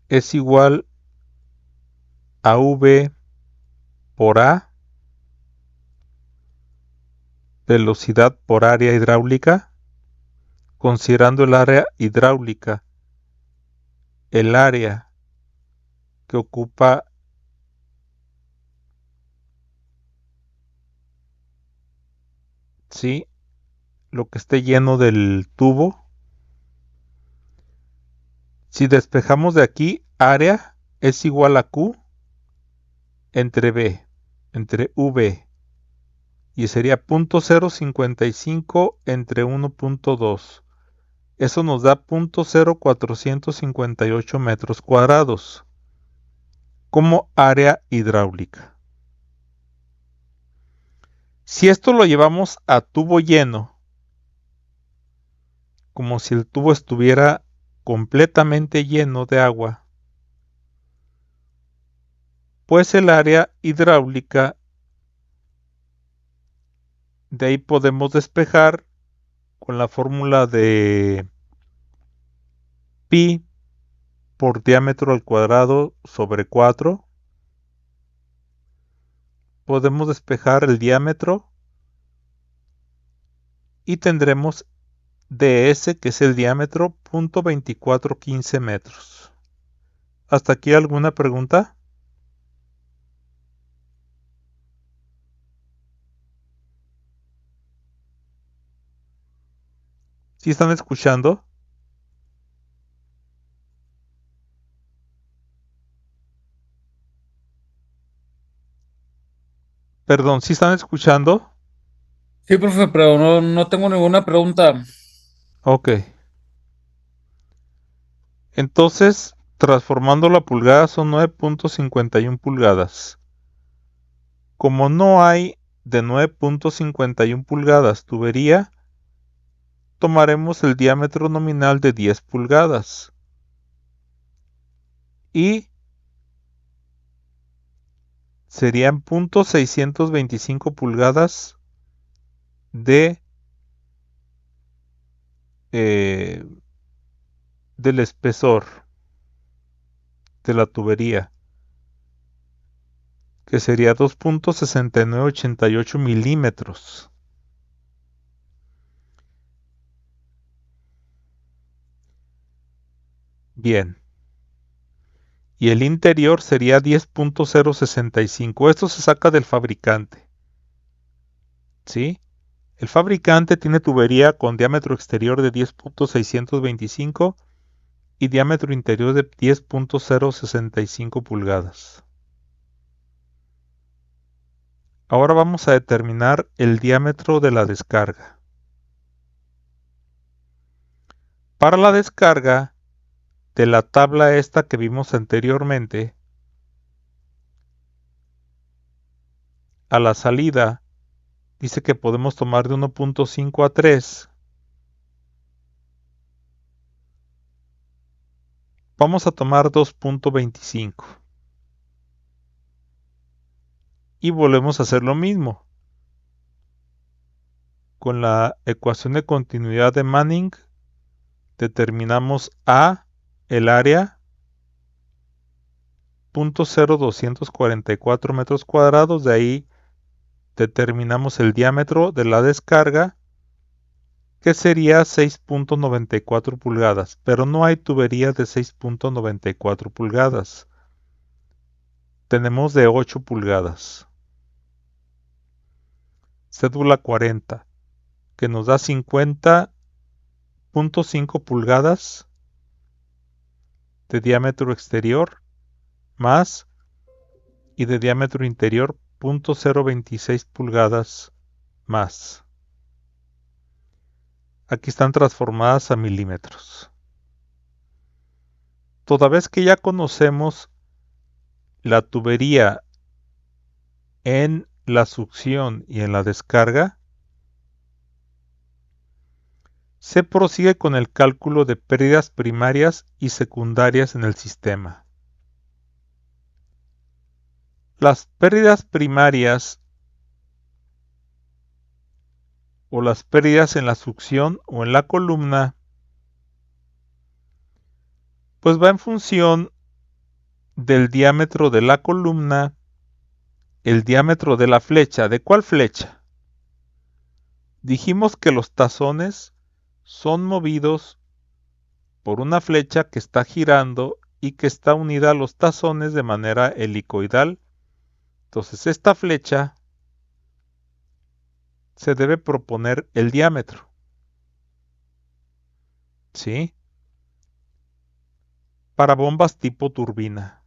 es igual a V por A, velocidad por área hidráulica, considerando el área hidráulica, el área que ocupa ¿sí? Lo que esté lleno del tubo. Si despejamos de aquí, área es igual a Q entre V, entre V, y sería 0.055 entre 1.2. Eso nos da 0.0458 metros cuadrados como área hidráulica. Si esto lo llevamos a tubo lleno, como si el tubo estuviera completamente lleno de agua, pues el área hidráulica, de ahí podemos despejar con la fórmula de pi por diámetro al cuadrado sobre 4. Podemos despejar el diámetro y tendremos ds, que es el diámetro, 0.2415 metros. ¿Hasta aquí alguna pregunta? ¿Sí están escuchando? Perdón, ¿sí están escuchando? Sí, profe, pero no tengo ninguna pregunta. Ok. Entonces, transformando la pulgada son 9.51 pulgadas. Como no hay de 9.51 pulgadas tubería, tomaremos el diámetro nominal de 10 pulgadas y serían .625 pulgadas de del espesor. de la tubería, que sería 2.6988 milímetros. Bien. Y el interior sería 10.065. Esto se saca del fabricante. ¿Sí? El fabricante tiene tubería con diámetro exterior de 10.625 y diámetro interior de 10.065 pulgadas. Ahora vamos a determinar el diámetro de la descarga. Para la descarga de la tabla esta que vimos anteriormente, a la salida dice que podemos tomar de 1.5 a 3. Vamos a tomar 2.25. Y volvemos a hacer lo mismo. Con la ecuación de continuidad de Manning, determinamos A, el área, 0.0244 metros cuadrados. De ahí determinamos el diámetro de la descarga, que sería 6.94 pulgadas. Pero no hay tubería de 6.94 pulgadas. Tenemos de 8 pulgadas. Cédula 40, que nos da 50.5 pulgadas de diámetro exterior más y de diámetro interior 0.026 pulgadas más. Aquí están transformadas a milímetros. Toda vez que ya conocemos la tubería en la succión y en la descarga, se prosigue con el cálculo de pérdidas primarias y secundarias en el sistema. Las pérdidas primarias o las pérdidas en la succión o en la columna, pues va en función del diámetro de la columna, el diámetro de la flecha. ¿De cuál flecha? Dijimos que los tazones son movidos por una flecha que está girando y que está unida a los tazones de manera helicoidal. Entonces esta flecha se debe proponer el diámetro. ¿Sí? Para bombas tipo turbina.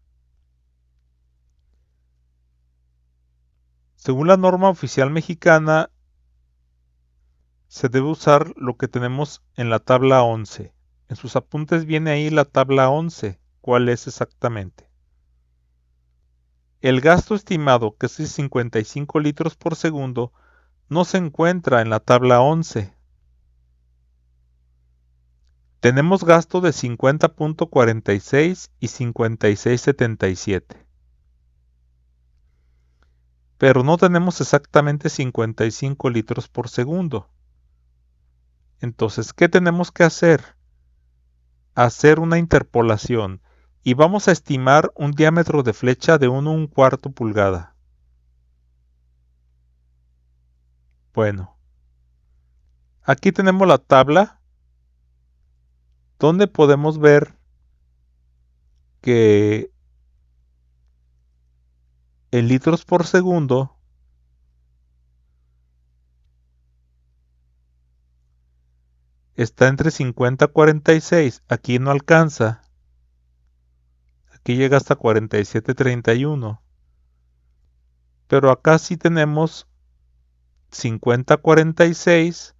Según la norma oficial mexicana, se debe usar lo que tenemos en la tabla 11. En sus apuntes viene ahí la tabla 11. ¿Cuál es exactamente? El gasto estimado, que es de 55 litros por segundo, no se encuentra en la tabla 11. Tenemos gasto de 50.46 y 56.77. Pero no tenemos exactamente 55 litros por segundo. Entonces, ¿qué tenemos que hacer? Hacer una interpolación y vamos a estimar un diámetro de flecha de 1/4 pulgada. Bueno, aquí tenemos la tabla donde podemos ver que en litros por segundo está entre 50 y 46. Aquí no alcanza. Aquí llega hasta 47.31. Pero acá sí tenemos 50.46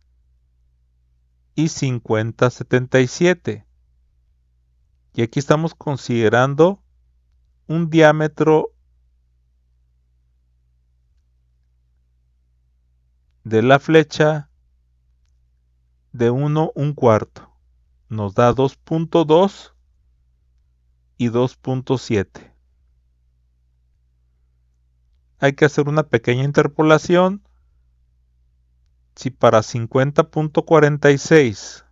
y 50.77. Y aquí estamos considerando un diámetro de la flecha de 1/4. Nos da 2.2 y 2.7. Hay que hacer una pequeña interpolación. Si para 50.46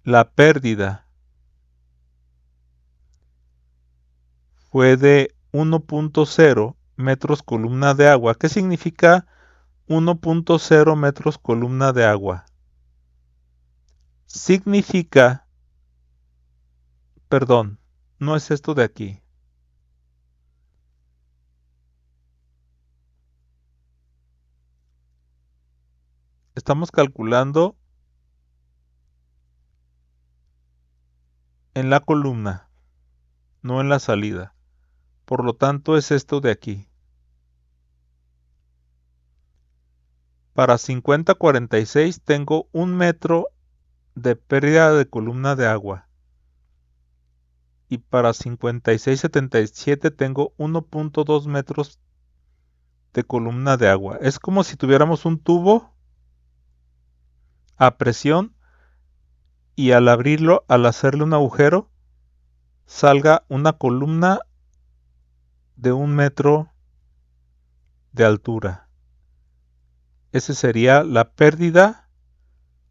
la pérdida fue de 1.0 metros columna de agua. ¿Qué significa 1.0 metros columna de agua? Significa, perdón, no es esto de aquí. Estamos calculando en la columna, no en la salida. Por lo tanto, es esto de aquí. Para 50-46 tengo 1 metro de pérdida de columna de agua. Y para 56-77 tengo 1.2 metros de columna de agua. Es como si tuviéramos un tubo a presión y al abrirlo, al hacerle un agujero, salga una columna de 1 metro de altura. Esa sería la pérdida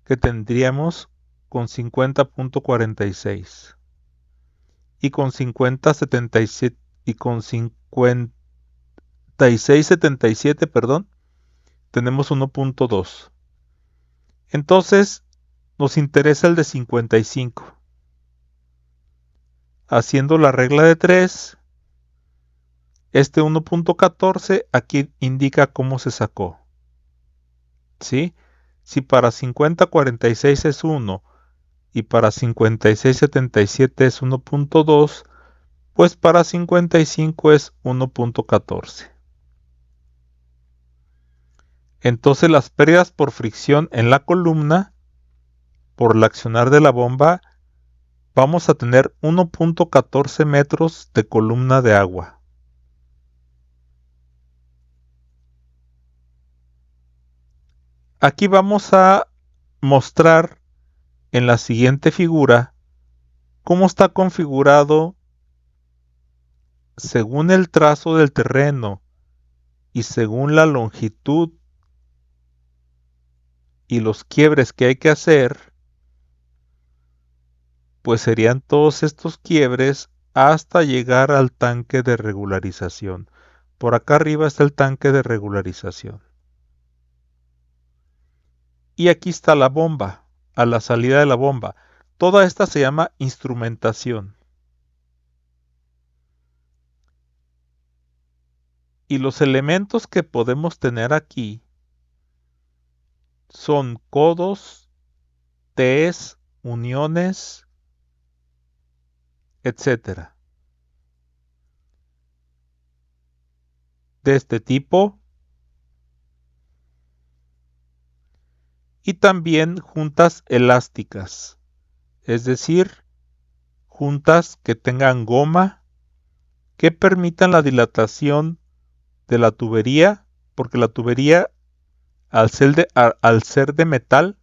que tendríamos con 50.46. Y con 50-77 y con 56-77, perdón, tenemos 1.2. Entonces, nos interesa el de 55. Haciendo la regla de 3, este 1.14 aquí indica cómo se sacó. ¿Sí? Si para 50-46 es 1 y para 56-77 es 1.2, pues para 55 es 1.14. Entonces las pérdidas por fricción en la columna, por el accionar de la bomba, vamos a tener 1.14 metros de columna de agua. Aquí vamos a mostrar en la siguiente figura cómo está configurado según el trazo del terreno y según la longitud y los quiebres que hay que hacer, pues serían todos estos quiebres hasta llegar al tanque de regularización. Por acá arriba está el tanque de regularización. Y aquí está la bomba, a la salida de la bomba. Toda esta se llama instrumentación. Y los elementos que podemos tener aquí son codos, Ts, uniones, etc. De este tipo. Y también juntas elásticas, es decir, juntas que tengan goma, que permitan la dilatación de la tubería, porque la tubería, al ser de metal,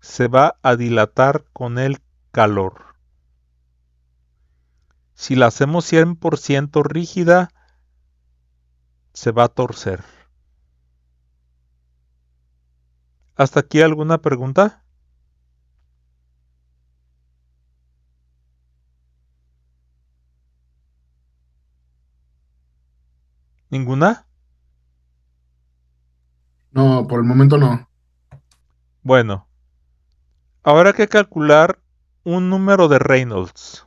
se va a dilatar con el calor. Si la hacemos 100% rígida, se va a torcer. ¿Hasta aquí alguna pregunta? ¿Ninguna? No, por el momento no. Bueno, ahora hay que calcular un número de Reynolds.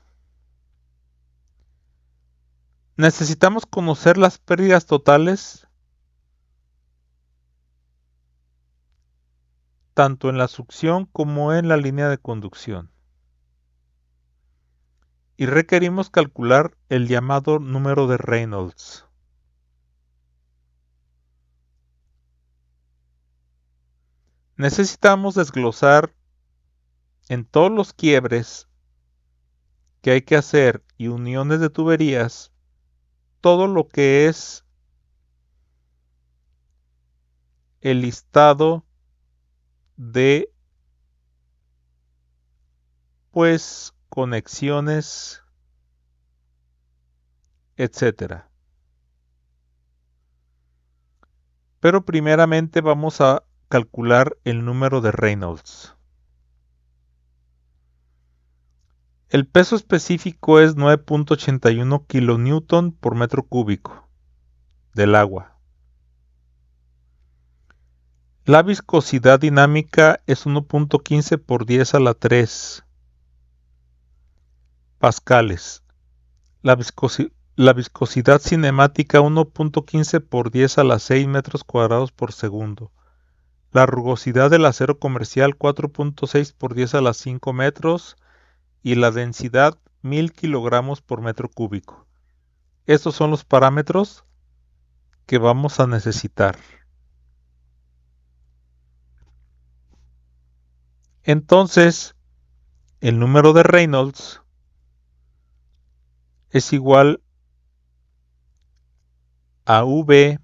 Necesitamos conocer las pérdidas totales tanto en la succión como en la línea de conducción. Y requerimos calcular el llamado número de Reynolds. Necesitamos desglosar en todos los quiebres que hay que hacer y uniones de tuberías todo lo que es el listado de pues conexiones, etcétera. Pero primeramente vamos a calcular el número de Reynolds. El peso específico es 9.81 kilonewton por metro cúbico del agua. La viscosidad dinámica es 1.15 por 10 a la 3 pascales. La viscosidad cinemática 1.15 por 10 a la 6 metros cuadrados por segundo. La rugosidad del acero comercial 4.6 por 10 a la 5 metros y la densidad 1000 kilogramos por metro cúbico. Estos son los parámetros que vamos a necesitar. Entonces, el número de Reynolds es igual a V,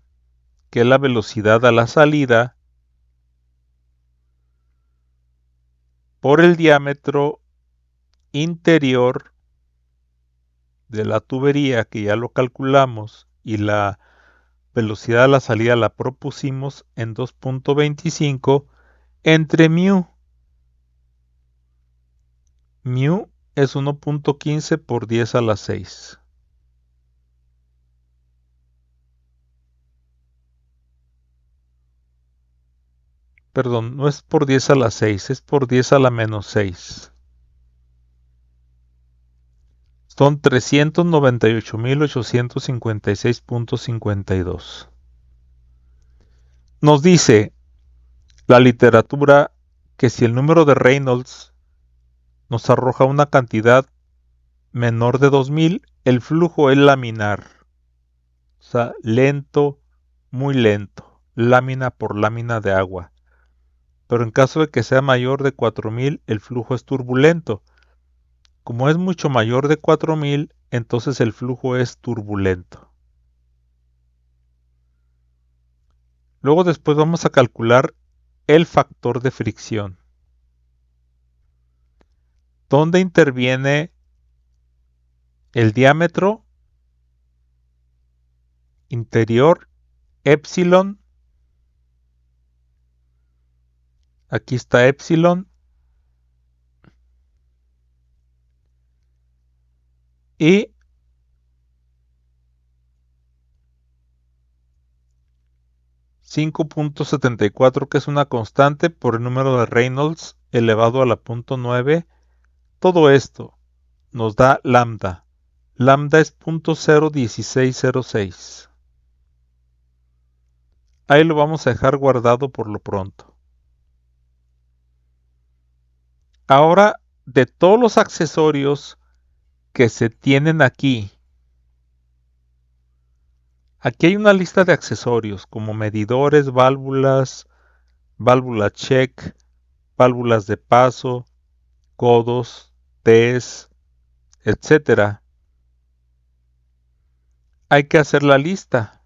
que es la velocidad a la salida, por el diámetro interior de la tubería, que ya lo calculamos, y la velocidad a la salida la propusimos en 2.25 entre mu. Mu es 1.15 por 10 a la 6. Perdón, no es por 10 a la 6, es por 10 a la menos 6. Son 398.856.52. Nos dice la literatura que si el número de Reynolds nos arroja una cantidad menor de 2000, el flujo es laminar. O sea, lento, muy lento, lámina por lámina de agua. Pero en caso de que sea mayor de 4000, el flujo es turbulento. Como es mucho mayor de 4000, entonces el flujo es turbulento. Luego después vamos a calcular el factor de fricción, donde interviene el diámetro interior, epsilon. Aquí está epsilon. Y .74, que es una constante, por el número de Reynolds elevado a la punto 9. Todo esto nos da lambda. Lambda es .01606. Ahí lo vamos a dejar guardado por lo pronto. Ahora, de todos los accesorios que se tienen aquí hay una lista de accesorios como medidores, válvulas, válvula check, válvulas de paso, codos, Ts, etc. Hay que hacer la lista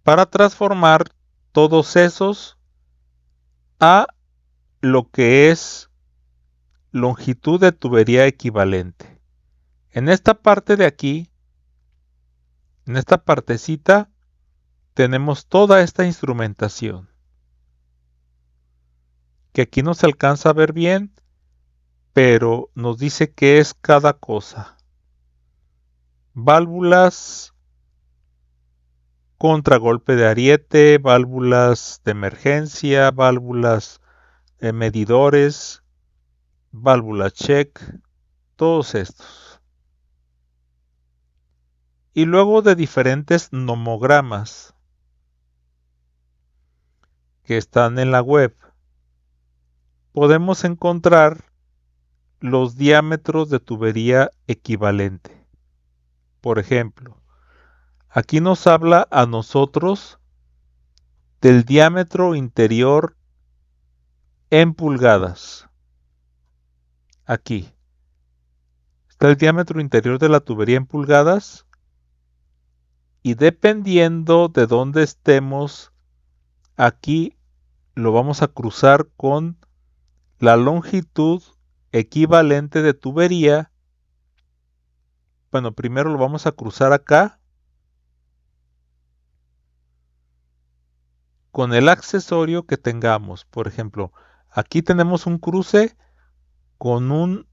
para transformar todos esos a lo que es longitud de tubería equivalente. En esta parte de aquí, en esta partecita, tenemos toda esta instrumentación, que aquí no se alcanza a ver bien, pero nos dice qué es cada cosa. Válvulas contragolpe de ariete, válvulas de emergencia, válvulas medidores, válvula check, todos estos. Y luego de diferentes nomogramas que están en la web, podemos encontrar los diámetros de tubería equivalente. Por ejemplo, aquí nos habla a nosotros del diámetro interior en pulgadas. Aquí está el diámetro interior de la tubería en pulgadas, y dependiendo de dónde estemos, aquí lo vamos a cruzar con la longitud equivalente de tubería. Bueno, primero lo vamos a cruzar acá con el accesorio que tengamos. Por ejemplo, aquí tenemos un cruce con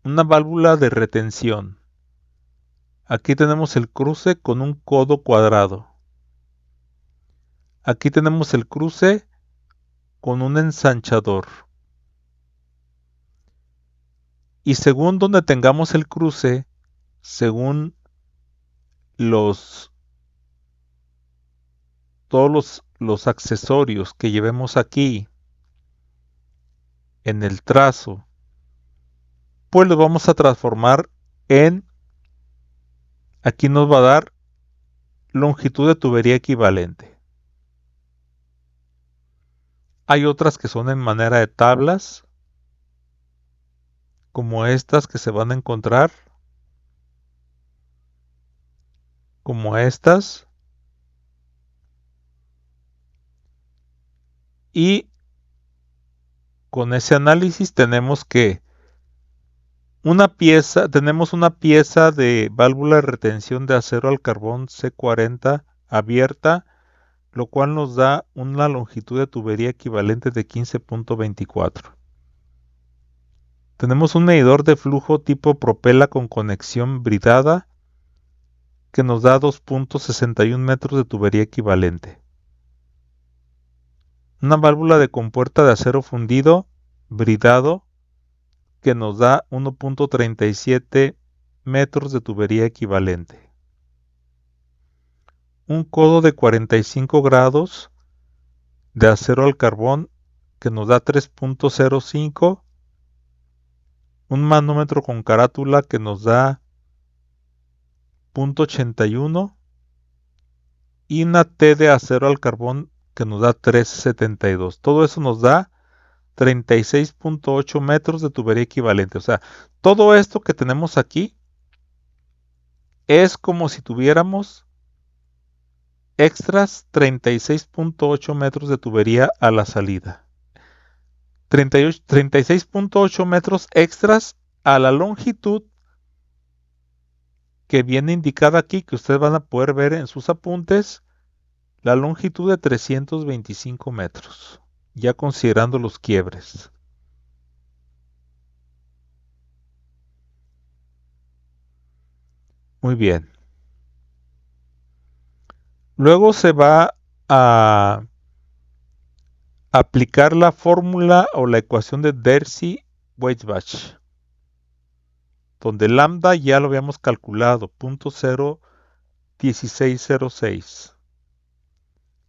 una válvula de retención. Aquí tenemos el cruce con un codo cuadrado. Aquí tenemos el cruce con un ensanchador. Y según donde tengamos el cruce, según todos los accesorios que llevemos aquí en el trazo, pues los vamos a transformar aquí nos va a dar longitud de tubería equivalente. Hay otras que son en manera de tablas, como estas que se van a encontrar, como estas. Y con ese análisis tenemos una pieza de válvula de retención de acero al carbón C40 abierta, lo cual nos da una longitud de tubería equivalente de 15.24. Tenemos un medidor de flujo tipo propela con conexión bridada que nos da 2.61 metros de tubería equivalente. Una válvula de compuerta de acero fundido bridado que nos da 1.37 metros de tubería equivalente. Un codo de 45 grados de acero al carbón que nos da 3.05. Un manómetro con carátula que nos da 0.81 y una T de acero al carbón que nos da 3.72. Todo eso nos da 36.8 metros de tubería equivalente. O sea, todo esto que tenemos aquí es como si tuviéramos extras 36.8 metros de tubería a la salida. 36.8 metros extras a la longitud que viene indicada aquí, que ustedes van a poder ver en sus apuntes, la longitud de 325 metros, ya considerando los quiebres. Muy bien. Luego se va a aplicar la fórmula o la ecuación de Darcy-Weisbach, donde lambda ya lo habíamos calculado, 0.1606.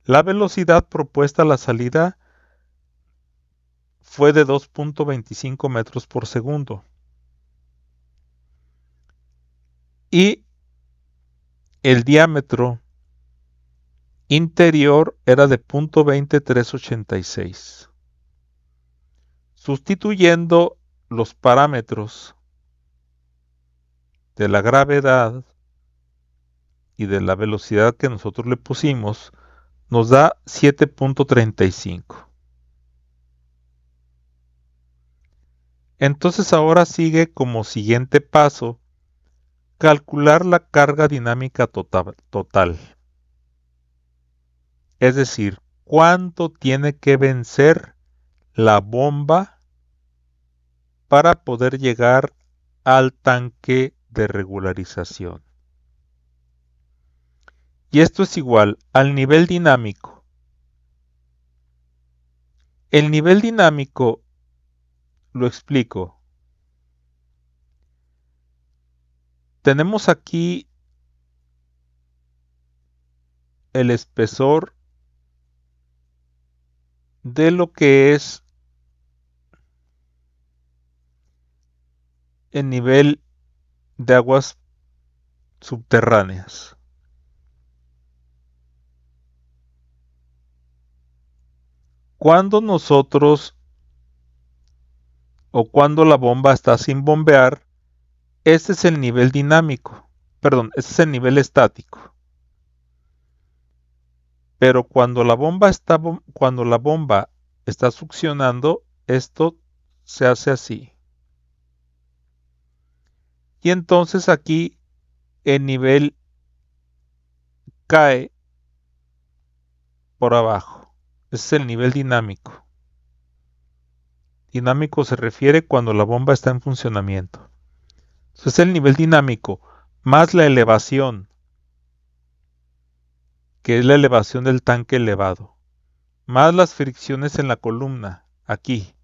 La velocidad propuesta a la salida fue de 2.25 metros por segundo. Y el diámetro interior era de 0.20386. Sustituyendo los parámetros de la gravedad y de la velocidad que nosotros le pusimos, nos da 7.35. Entonces ahora sigue como siguiente paso calcular la carga dinámica total. Es decir, cuánto tiene que vencer la bomba para poder llegar al tanque de regularización. Y esto es igual al nivel dinámico. El nivel dinámico, lo explico. Tenemos aquí el espesor de lo que es el nivel de aguas subterráneas. Cuando nosotros o cuando la bomba está sin bombear, este es el nivel dinámico. Perdón, este es el nivel estático. Pero cuando la bomba está succionando, esto se hace así. Y entonces aquí el nivel cae por abajo. Ese es el nivel dinámico. Dinámico se refiere cuando la bomba está en funcionamiento. Entonces el nivel dinámico más la elevación, que es la elevación del tanque elevado, más las fricciones en la columna, aquí,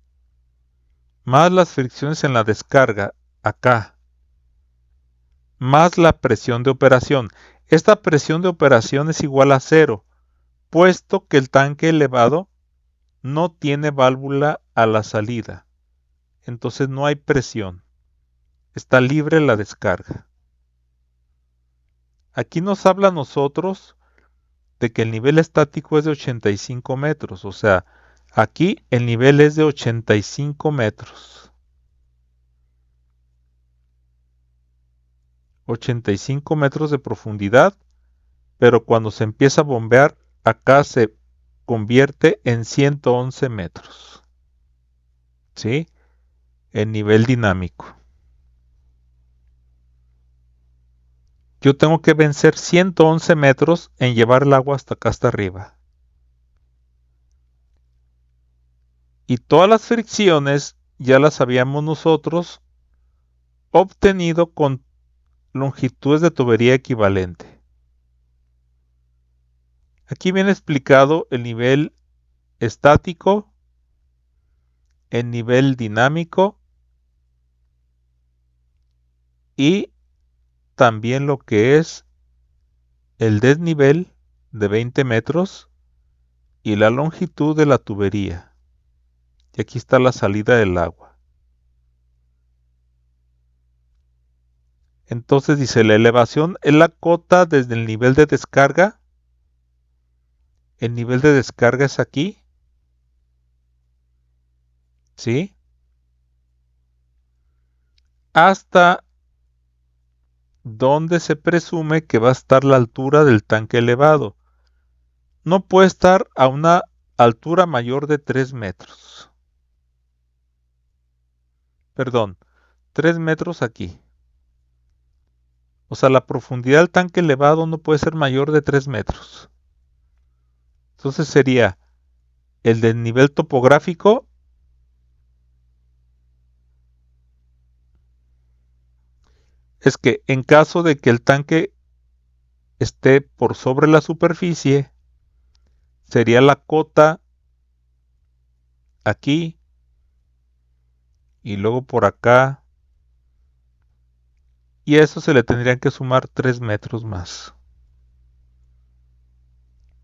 más las fricciones en la descarga, acá, más la presión de operación. Esta presión de operación es igual a 0, puesto que el tanque elevado no tiene válvula a la salida. Entonces no hay presión. Está libre la descarga. Aquí nos habla a nosotros de que el nivel estático es de 85 metros. O sea, aquí el nivel es de 85 metros. 85 metros de profundidad, pero cuando se empieza a bombear, acá se convierte en 111 metros. ¿Sí? El nivel dinámico. Yo tengo que vencer 111 metros en llevar el agua hasta acá, hasta arriba. Y todas las fricciones ya las habíamos nosotros obtenido con longitudes de tubería equivalente. Aquí viene explicado el nivel estático, el nivel dinámico y también lo que es el desnivel de 20 metros y la longitud de la tubería. Y aquí está la salida del agua. Entonces dice, la elevación es la cota desde el nivel de descarga. El nivel de descarga es aquí. ¿Sí? Hasta donde se presume que va a estar la altura del tanque elevado. No puede estar a una altura mayor de 3 metros. Perdón, 3 metros aquí. O sea, la profundidad del tanque elevado no puede ser mayor de 3 metros. Entonces sería el del nivel topográfico es que en caso de que el tanque esté por sobre la superficie, sería la cota aquí y luego por acá, y a eso se le tendrían que sumar 3 metros más,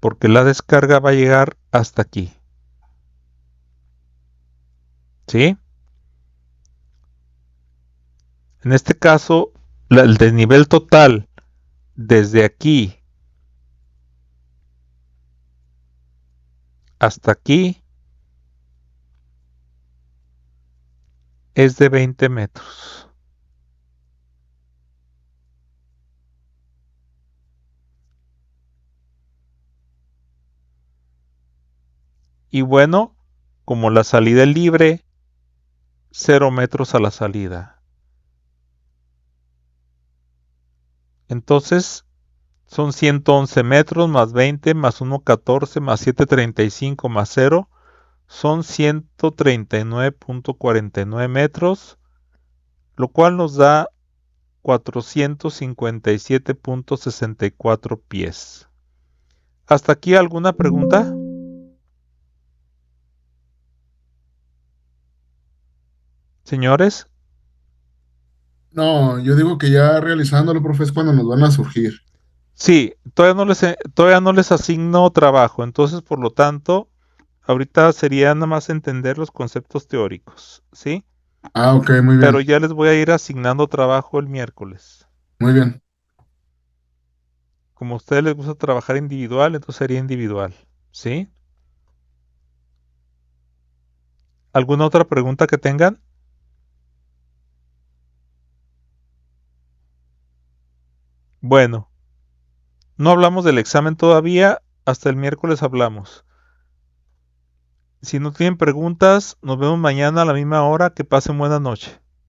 porque la descarga va a llegar hasta aquí. ¿Sí? En este caso, el desnivel total desde aquí hasta aquí es de 20 metros. Y bueno, como la salida es libre, 0 metros a la salida. Entonces, son 111 metros más 20 más 1,14 más 7,35 más 0. Son 139.49 metros, lo cual nos da 457.64 pies. ¿Hasta aquí alguna pregunta? Señores, No, yo digo que ya realizándolo, profe, es cuando nos van a surgir. sí, todavía no les asigno trabajo, entonces por lo tanto, ahorita sería nada más entender los conceptos teóricos, ¿sí? Ah, ok, muy Pero bien, ya les voy a ir asignando trabajo el miércoles. muy bien. Como a ustedes les gusta trabajar individual, entonces sería individual, ¿sí? ¿Alguna otra pregunta que tengan? Bueno, no hablamos del examen todavía, hasta el miércoles hablamos. Si no tienen preguntas, nos vemos mañana a la misma hora. Que pasen buena noche.